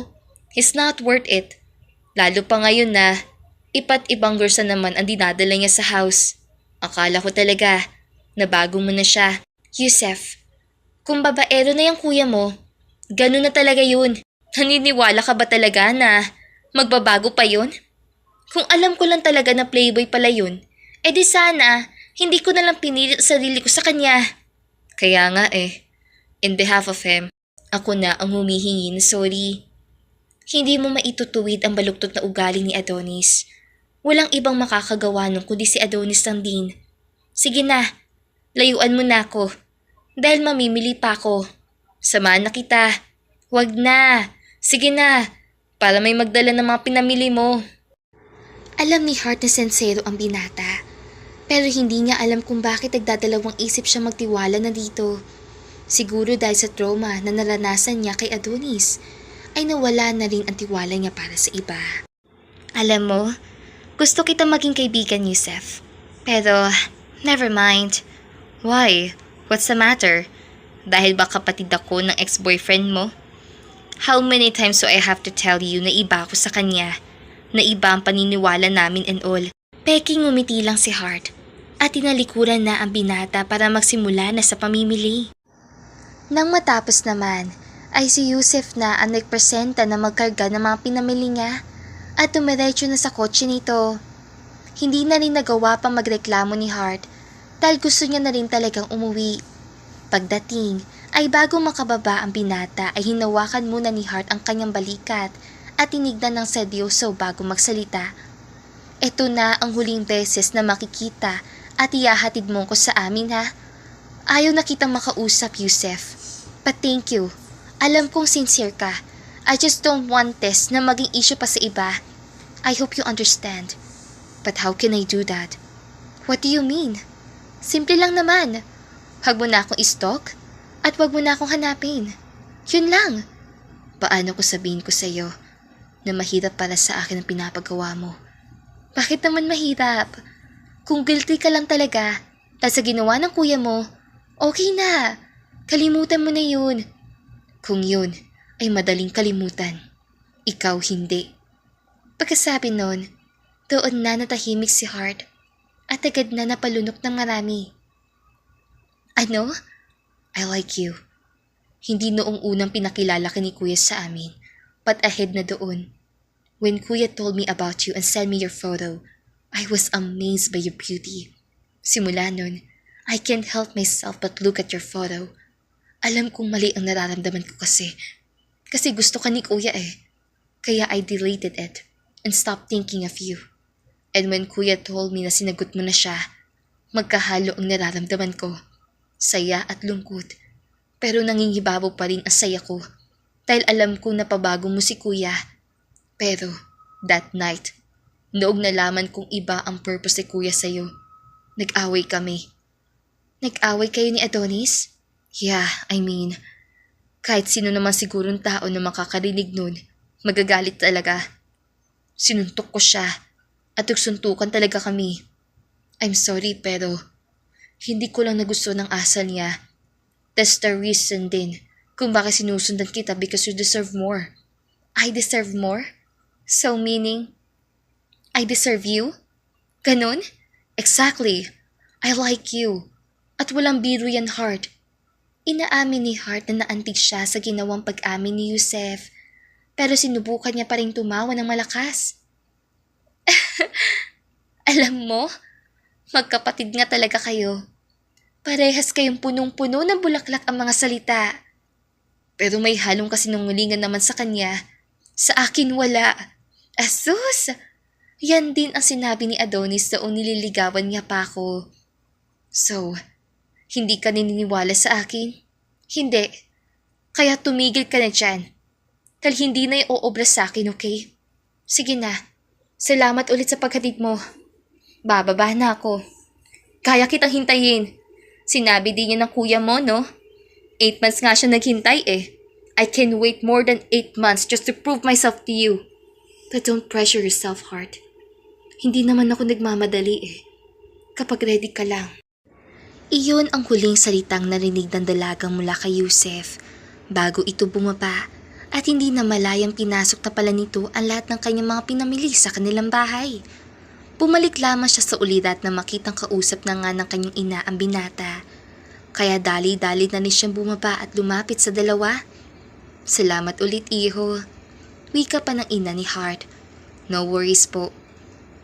[SPEAKER 1] It's not worth it. Lalo pa ngayon na iba't ibang girls na naman ang dinadala niya sa house. Akala ko talaga na bago mo na siya. Yusef, kung babaero na yung kuya mo, ganun na talaga yun. Naniniwala ka ba talaga na magbabago pa yun? Kung alam ko lang talaga na playboy pala yun, edi sana hindi ko na lang pinilit sarili ko sa kanya. Kaya nga eh, in behalf of him, ako na ang humihingi ng sorry. Hindi mo maitutuwid ang baluktot na ugali ni Adonis. Walang ibang makakagawa nun kundi si Adonis lang din. Sige na, layuan mo na ako. Dahil mamimili pa ako. Samahan na kita. Wag na. Sige na, para may magdala ng mga pinamili mo. Alam ni Hart na sensero ang binata. Pero hindi niya alam kung bakit nagdadalawang isip siya magtiwala na dito. Siguro dahil sa trauma na naranasan niya kay Adonis, ay nawala na rin ang tiwala niya para sa iba. Alam mo, gusto kita maging kaibigan, Yusef. Pero, never mind. Why? What's the matter? Dahil ba kapatid ako ng ex-boyfriend mo? How many times do I have to tell you na iba ako sa kanya? Na iba ang paniniwala namin and all. Peking umiti lang si Hart at tinalikuran na ang binata para magsimula na sa pamimili. Nang matapos naman, ay si Yusef na ang nagpresenta na magkarga ng mga pinamili niya at tumiretso na sa kotse nito. Hindi na rin nagawa pang magreklamo ni Hart dahil gusto niya na rin talagang umuwi. Pagdating ay bago makababa ang binata ay hinawakan muna ni Hart ang kanyang balikat at tinignan ng seryoso bago magsalita. Ito na ang huling beses na makikita at ihahatid mo ko sa amin ha. Ayaw na kitang makausap, Yusef. But thank you. Alam kong sincere ka. I just don't want this na maging issue pa sa iba. I hope you understand. But how can I do that? What do you mean? Simple lang naman. Huwag mo na akong i-stalk at huwag mo na akong hanapin. Yun lang. Paano ko sabihin ko sa iyo na mahirap para sa akin ang pinapagawa mo? Bakit naman mahirap? Kung guilty ka lang talaga dahil sa ginawa ng kuya mo, okay na. Kalimutan mo na yun. Kung yun ay madaling kalimutan, ikaw hindi. Pagkasabi nun, doon na natahimik si Hart at agad na napalunok ng marami. Ano? I like you. Hindi noong unang pinakilala ka ni kuya sa amin, but ahead na doon. When kuya told me about you and sent me your photo, I was amazed by your beauty. Simula nun, I can't help myself but look at your photo. Alam kong mali ang nararamdaman ko kasi. Kasi gusto ka ni kuya eh. Kaya I deleted it and stopped thinking of you. And when kuya told me na sinagot mo na siya, magkahalo ang nararamdaman ko. Saya at lungkot. Pero nangingibabaw pa rin ang saya ko. Dahil alam kong napabago mo si kuya. Pero, that night, noong nalaman kong iba ang purpose ni kuya sa'yo, nag-away kami. Nag-away kayo ni Adonis? Yeah, I mean, kahit sino naman sigurong tao na makakarinig nun, magagalit talaga. Sinuntok ko siya at nagsuntukan talaga kami. I'm sorry pero hindi ko lang nagusto ng asal niya. That's the reason din kung bakit sinusundan kita because you deserve more. I deserve more? So meaning, I deserve you? Ganon? Exactly. I like you. At walang biro yan, Hart. Inaamin ni Hart na naantig siya sa ginawang pag-amin ni Yusef, pero sinubukan niya pa rin tumawa ng malakas. Alam mo, magkapatid nga talaga kayo. Parehas kayong punong-puno ng bulaklak ang mga salita. Pero may halong kasinungalingan naman sa kanya. Sa akin wala. Asus! Yan din ang sinabi ni Adonis noong nililigawan niya pa ako. So, hindi ka naniniwala sa akin? Hindi. Kaya tumigil ka na dyan. Dahil hindi na iuobra sa akin, okay? Sige na. Salamat ulit sa paghatid mo. Bababa na ako. Kaya kitang hintayin. Sinabi din niya ng kuya mo, no? 8 months nga siya naghintay eh. I can wait more than 8 months just to prove myself to you. But don't pressure yourself, Hart. Hindi naman ako nagmamadali eh. Kapag ready ka lang. Iyon ang huling salitang narinig ng dalagang mula kay Yusef bago ito bumaba at hindi na malayang pinasok na pala nito ang lahat ng kanyang mga pinamili sa kanilang bahay. Bumalik lamang siya sa ulirat na makitang kausap na nga ng kanyang ina ang binata. Kaya dali-dali na rin siyang bumaba at lumapit sa dalawa. Salamat ulit, iho. Wika pa ng ina ni Hart. No worries po.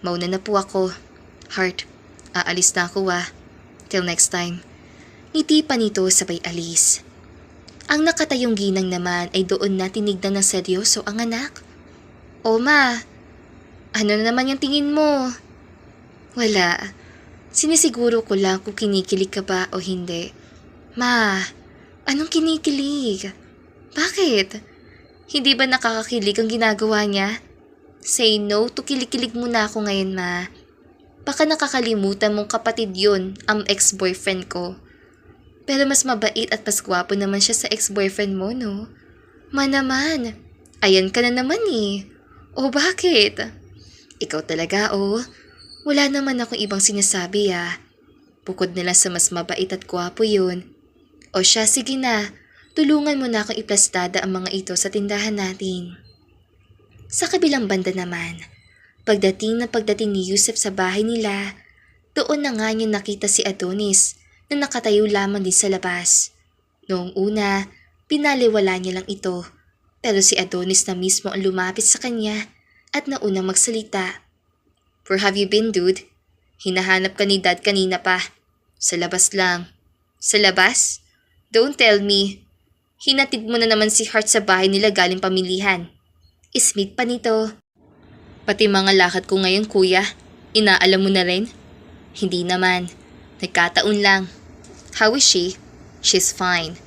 [SPEAKER 1] Mauna na po ako. Hart, aalis na ako ah. Till next time. Ngiti pa nito sabay alis. Ang nakatayong ginang naman ay doon na tinignan ng seryoso ang anak. O ma, ano na naman yung tingin mo? Wala. Sinisiguro ko lang kung kinikilig ka ba o hindi. Ma, anong kinikilig? Bakit? Hindi ba nakakakilig ang ginagawa niya? Say no to kilig-kilig muna ako ngayon, ma. Baka nakakalimutan mong kapatid yun, ang ex-boyfriend ko. Pero mas mabait at mas gwapo naman siya sa ex-boyfriend mo, no? Ma naman, ayan ka na naman eh. O bakit? Ikaw talaga, oh. Wala naman akong ibang sinasabi ah. Bukod nila sa mas mabait at gwapo yun. O siya, sige na. Tulungan mo na akong iplastada ang mga ito sa tindahan natin. Sa kabilang banda naman, pagdating ni Yusef sa bahay nila, doon na nga niya nakita si Adonis na nakatayo lamang din sa labas. Noong una, pinaliwala niya lang ito, pero si Adonis na mismo ang lumapit sa kanya at naunang magsalita. Where have you been, dude? Hinahanap ka ni Dad kanina pa. Sa labas lang. Sa labas? Don't tell me. Hinatid mo na naman si Hart sa bahay nila galing pamilihan. Ismit pa nito. Pati mga lakad ko ngayon, kuya. Inaalam mo na rin? Hindi naman. Nagkataon lang. How is she? She's fine.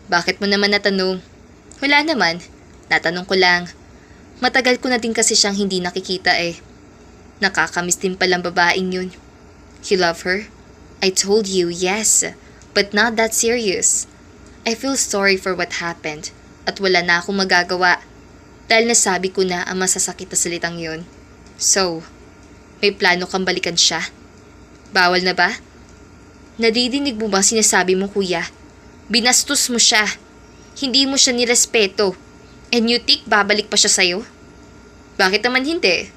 [SPEAKER 1] Bakit mo naman natanong? Wala naman. Natanong ko lang. Matagal ko na din kasi siyang hindi nakikita eh. Nakakamiss din palang babaeng yun. You love her? I told you, yes. But not that serious. I feel sorry for what happened. At wala na akong magagawa. Dahil nasabi ko na ang masasakit na salitang yun. So, may plano kang balikan siya? Bawal na ba? Nadidinig mo ba sinasabi mo, kuya? Binastos mo siya. Hindi mo siya nirespeto. And you think babalik pa siya sa'yo? Bakit naman hindi?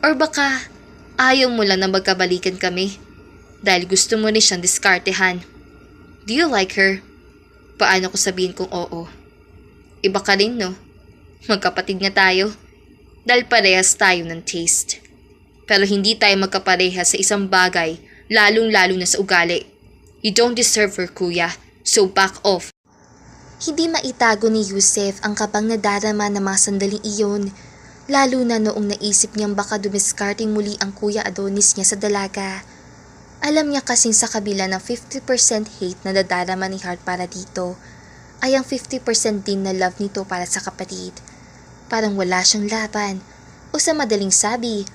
[SPEAKER 1] Or baka ayaw mo lang na magkabalikan kami? Dahil gusto mo rin siyang diskartehan. Do you like her? Paano ko sabihin kung oo? Iba ka rin, no? Magkapatid nga tayo. Dahil parehas tayo ng taste. Pero hindi tayo magkaparehas sa isang bagay, lalong-lalo na sa ugali. You don't deserve her, kuya. So back off. Hindi maitago ni Yusef ang kabang nadarama ng mga sandaling iyon, lalo na noong naisip niyang baka dumiskarting muli ang kuya Adonis niya sa dalaga. Alam niya kasing sa kabila ng 50% hate na nadarama ni Hart para dito, ay ang 50% din na love nito para sa kapatid. Parang wala siyang laban, o sa madaling sabi,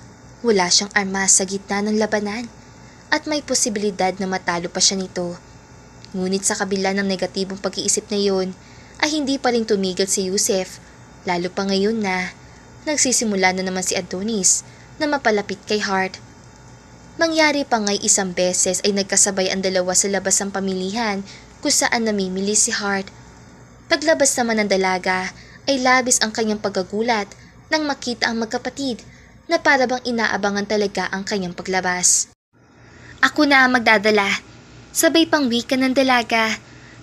[SPEAKER 1] wala siyang armas sa gitna ng labanan, at may posibilidad na matalo pa siya nito. Ngunit sa kabila ng negatibong pag-iisip na yun, ay hindi pa rin tumigil si Yusef, lalo pa ngayon na nagsisimula na naman si Adonis na mapalapit kay Hart. Mangyari pa nga'y isang beses ay nagkasabay ang dalawa sa labas ng pamilihan kung saan namimili si Hart. Paglabas naman ng dalaga ay labis ang kanyang pagkagulat nang makita ang magkapatid na para bang inaabangan talaga ang kanyang paglabas. Ako na ang magdadala. Sabay pang wika ng dalaga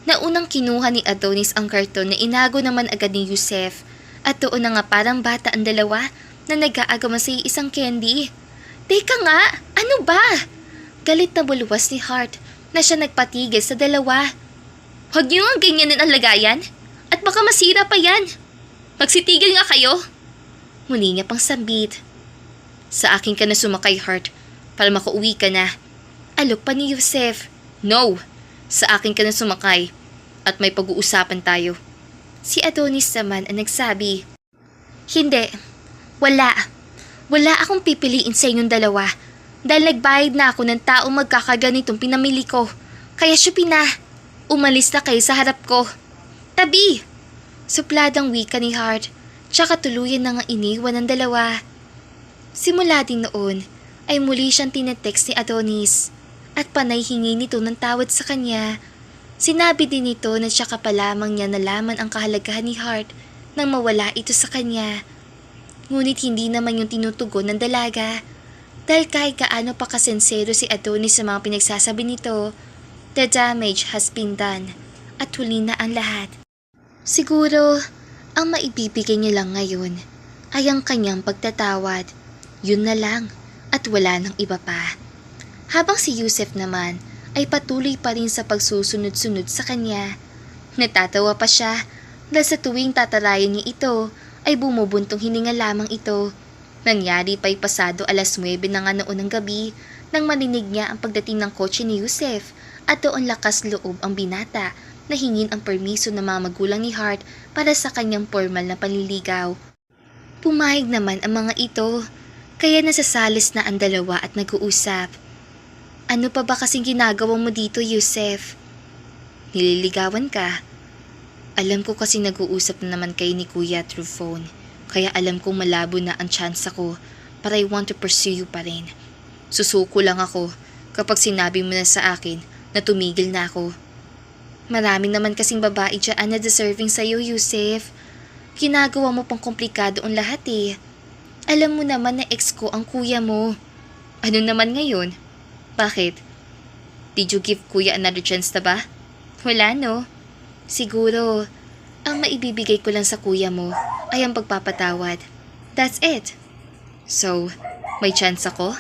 [SPEAKER 1] na unang kinuha ni Adonis ang karton na inago naman agad ni Yusef at doon na nga parang bata ang dalawa na nag-aagawan sa isang candy. Teka nga, ano ba? Galit na buluwas ni Hart na siya nagpatigil sa dalawa. Huwag niyo nga ganyanin ang lagayan at baka masira pa yan. Magsitigil nga kayo. Muli niya pang sambit. Sa akin ka na sumakay, Hart, para makauwi ka na. Alok pa ni Yusef. No, sa akin ka na sumakay at may pag-uusapan tayo. Si Adonis naman ang nagsabi. Hindi, wala. Wala akong pipiliin sa inyong dalawa dahil nagbayad na ako ng taong magkakaganitong pinamili ko. Kaya syupi na. Umalis na kayo sa harap ko. Tabi! Supladang wika ni Hart, tsaka tuluyan na nga iniwan ng dalawa. Simula din noon ay muli siyang tinetext ni Adonis at panay hingi nito ng tawad sa kanya. Sinabi din nito na tsaka pa lamang niya nalaman ang kahalagahan ni Hart nang mawala ito sa kanya. Ngunit hindi naman yung tinutugon ng dalaga dahil kahit kaano pa kasensero si Adonis sa mga pinagsasabi nito, the damage has been done at huli na ang lahat. Siguro, ang maibibigay niya lang ngayon ay ang kanyang pagtatawad. Yun na lang at wala nang iba pa. Habang si Yusef naman ay patuloy pa rin sa pagsusunod-sunod sa kanya. Natatawa pa siya dahil sa tuwing tatarayan niya ito ay bumubuntong hininga lamang ito. Nangyari pa'y pasado 9:00 na nga noon ng gabi nang marinig niya ang pagdating ng kotse ni Yusef at doon lakas loob ang binata na hingin ang permiso ng mga magulang ni Hart para sa kanyang formal na panliligaw. Pumayag naman ang mga ito, kaya nasasalis na ang dalawa at nag-uusap. Ano pa ba kasing ginagawa mo dito, Yusef? Nililigawan ka? Alam ko kasi nag-uusap na naman kayo ni Kuya through phone, kaya alam kong malabo na ang chance ko, but I want to pursue you pa rin. Susuko lang ako, kapag sinabi mo na sa akin na tumigil na ako. Marami naman kasing babae dyan na deserving sa'yo, Yusef. Ginagawa mo pang komplikado ang lahat eh. Alam mo naman na ex ko ang kuya mo. Ano naman ngayon? Bakit? Did you give kuya another chance na ba? Wala no? Siguro, ang maibibigay ko lang sa kuya mo ay ang pagpapatawad. That's it. So, may chance ako?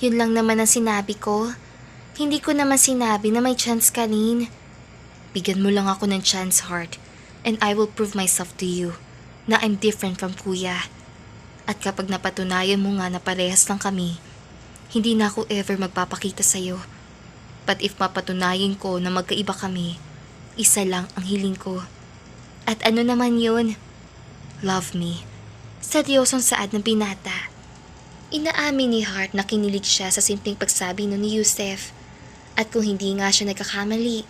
[SPEAKER 1] Yun lang naman ang sinabi ko. Hindi ko naman sinabi na may chance ka rin. Bigyan mo lang ako ng chance, Heart. And I will prove myself to you na I'm different from kuya. At kapag napatunayan mo nga na parehas lang kami, hindi na ako ever magpapakita sa'yo. But if mapatunayan ko na magkaiba kami, isa lang ang hiling ko. At ano naman yun? Love me. Seryosong saad ng binata. Inaamin ni Heart na kinilig siya sa simpleng pagsabi nun ni Yusef. At kung hindi nga siya nagkakamali,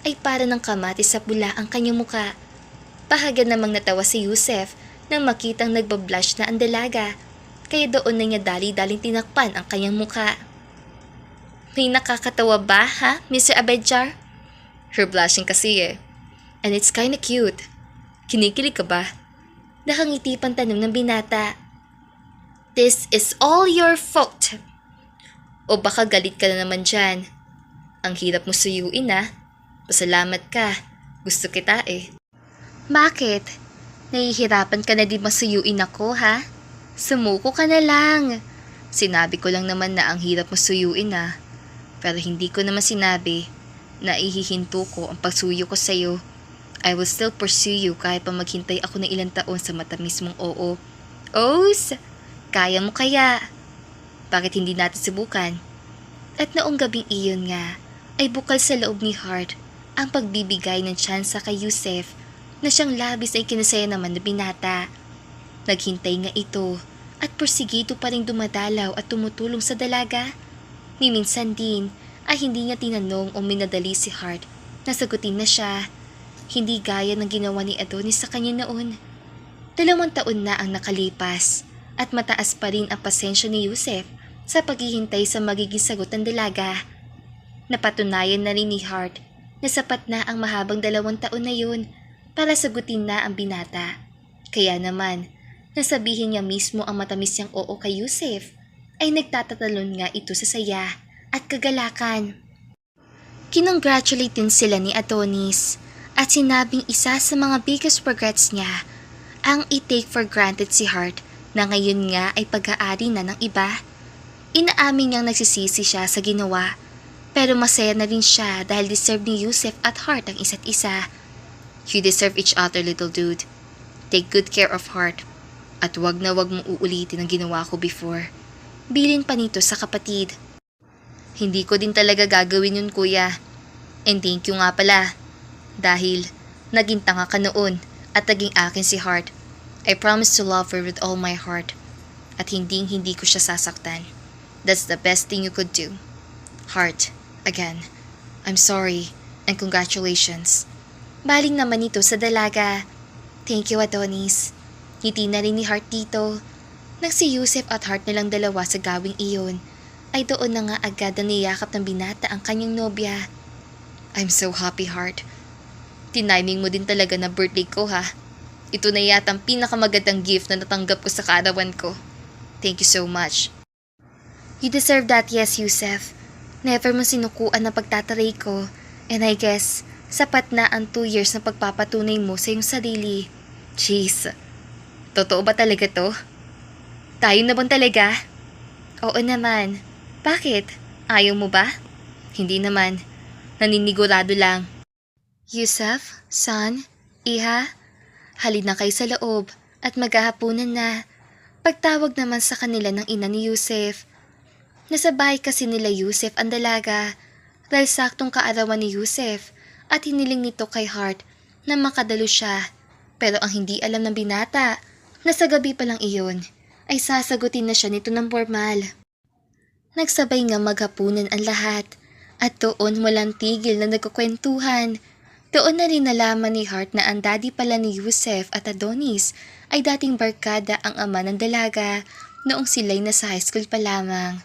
[SPEAKER 1] ay para ng kamatis sa bula ang kanyang muka. Pahaga namang natawa si Yusef nang makitang nagbablush na ang dalaga, kaya doon na niya dali-daling tinakpan ang kanyang muka. May nakakatawa ba ha, Mr. Abedjar? You're blushing kasi eh. And it's kinda cute. Kinikilig ka ba? Nakangiti pang tanong ng binata. This is all your fault. O baka galit ka na naman dyan. Ang hirap mo suyuin ah. Pasalamat ka. Gusto kita eh. Bakit? Nahihirapan ka na di masuyuin ako ha? Sumuko ka na lang. Sinabi ko lang naman na ang hirap mo suyuin ah. Pero hindi ko naman sinabi na ihihinto ko ang pagsuyo ko sa'yo. I will still pursue you kahit pa maghintay ako ng ilang taon sa matamis mong oo. Os! Kaya mo kaya? Bakit hindi natin subukan? At noong gabing iyon nga, ay bukal sa loob ni Heart ang pagbibigay ng tsansa kay Yusef na siyang labis ay kinasaya naman na binata. Naghintay nga ito at porsigido pa rin dumadalaw at tumutulong sa dalaga. Ni minsan din ay hindi niya tinanong o minadali si Heart na sagutin na siya. Hindi gaya ng ginawa ni Adonis sa kanya noon. 2 taon na ang nakalipas at mataas pa rin ang pasensya ni Yusef sa paghihintay sa magiging sagot ng dalaga. Napatunayan na rin ni Heart na sapat na ang mahabang 2 taon na yun para sagutin na ang binata. Kaya naman, nasabihin niya mismo ang matamis niyang oo kay Yusef, ay nagtatatalon nga ito sa saya at kagalakan. Kinongratulate din sila ni Adonis at sinabing isa sa mga biggest regrets niya ang i-take for granted si Heart na ngayon nga ay pag-aari na ng iba. Inaamin niyang nagsisisi siya sa ginawa, pero masaya na rin siya dahil deserve ni Yusef at Heart ang isa't isa. You deserve each other, little dude. Take good care of Heart. At wag na wag mong uulitin ang ginawa ko before. Bilin pa nito sa kapatid. Hindi ko din talaga gagawin yun, kuya. And thank you nga pala. Dahil naging tanga ka noon at naging akin si Heart. I promise to love her with all my heart. At hindi ko siya sasaktan. That's the best thing you could do. Heart, again, I'm sorry and congratulations. Baling naman ito sa dalaga. Thank you, Adonis. Ngiti na rin ni Heart dito. Nang si Yusef at Heart nilang dalawa sa gawing iyon, ay doon na nga agad na niyakap ng binata ang kanyang nobya. I'm so happy, Heart. Tiniming mo din talaga na birthday ko ha. Ito na yata ang pinakamagandang gift na natanggap ko sa kaarawan ko. Thank you so much. You deserve that, yes, Yusef. Never mo sinukuan ang pagtataray ko. And I guess, sapat na ang 2 years na pagpapatunay mo sa iyong sarili. Jeez. Totoo ba talaga to? Tayo na bang talaga? Oo naman. Bakit? Ayaw mo ba? Hindi naman. Naninigurado lang. Yusef, son, iha, halin na kayo sa loob at maghahapunan na. Pagtawag naman sa kanila ng ina ni Yusef. Nasa bahay kasi nila Yusef ang dalaga dahil saktong kaarawan ni Yusef at hiniling nito kay Heart na makadalo siya. Pero ang hindi alam ng binata na sa gabi pa lang iyon ay sasagutin na siya nito ng formal. Nagsabay nga maghapunan ang lahat at doon walang tigil na nagkukwentuhan. Doon na rin nalaman ni Heart na ang daddy pala ni Yusef at Adonis ay dating barkada ang ama ng dalaga noong sila'y nasa high school pa lamang.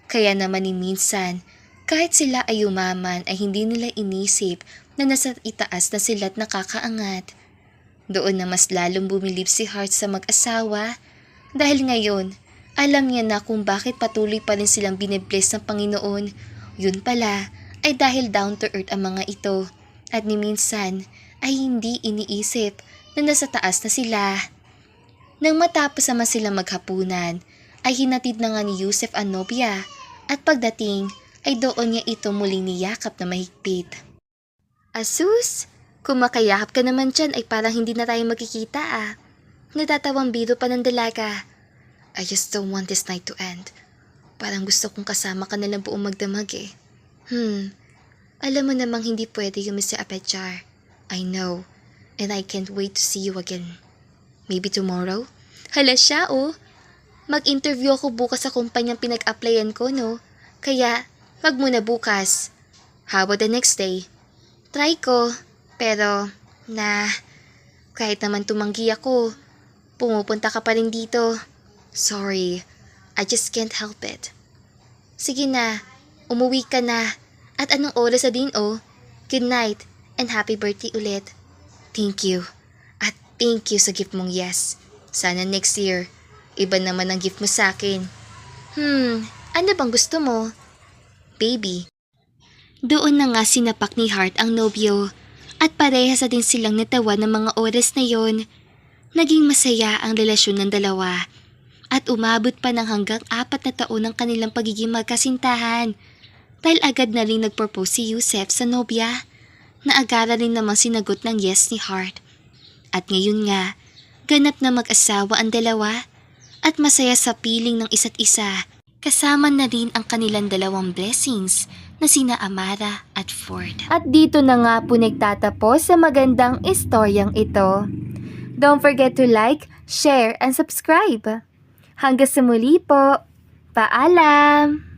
[SPEAKER 1] Kaya naman ni minsan, kahit sila ay umaman ay hindi nila inisip na nasa itaas na sila't nakakaangat. Doon na mas lalong bumilib si Hart sa mag-asawa dahil ngayon, alam niya na kung bakit patuloy pa rin silang binibless ng Panginoon. Yun pala ay dahil down to earth ang mga ito at ni minsan ay hindi iniisip na nasa taas na sila. Nang matapos naman sila maghapunan, ay hinatid na nga ni Yusef ang nobya at pagdating ay doon niya ito muling niyakap na mahigpit. Asus, kung makayakap ka naman dyan ay parang hindi na tayo magkikita ah. Natatawang biro pa ng dalaga. I just don't want this night to end. Parang gusto kong kasama ka nalang buong magdamag eh. Alam mo namang hindi pwede yung Mr. Apechar. I know, and I can't wait to see you again. Maybe tomorrow? Hala siya oh. Mag-interview ako bukas sa kumpanyang pinag-applyan ko no. Kaya, wag muna bukas. How about the next day? Try ko, pero, kahit naman tumanggi ako, pumupunta ka pa rin dito. Sorry, I just can't help it. Sige na, umuwi ka na. At anong oras na din oh? Good night and happy birthday ulit. Thank you. At thank you sa gift mong yes. Sana next year, iba naman ang gift mo sa akin. Ano bang gusto mo? Baby. Doon na nga sinapak ni Hart ang nobyo at parehas na din silang natawa ng mga oras na yon. Naging masaya ang relasyon ng dalawa at umabot pa ng hanggang 4 na taon ang kanilang pagiging magkasintahan dahil agad na rin nagpropose si Yusef sa nobya na agara rin namang sinagot ng yes ni Hart. At ngayon nga, ganap na mag-asawa ang dalawa at masaya sa piling ng isa't isa. Kasama na rin ang kanilang dalawang blessings na sina Amara at Ford. At dito na nga po nagtatapos sa magandang istoryang ito. Don't forget to like, share, and subscribe. Hanggang sa muli po. Paalam!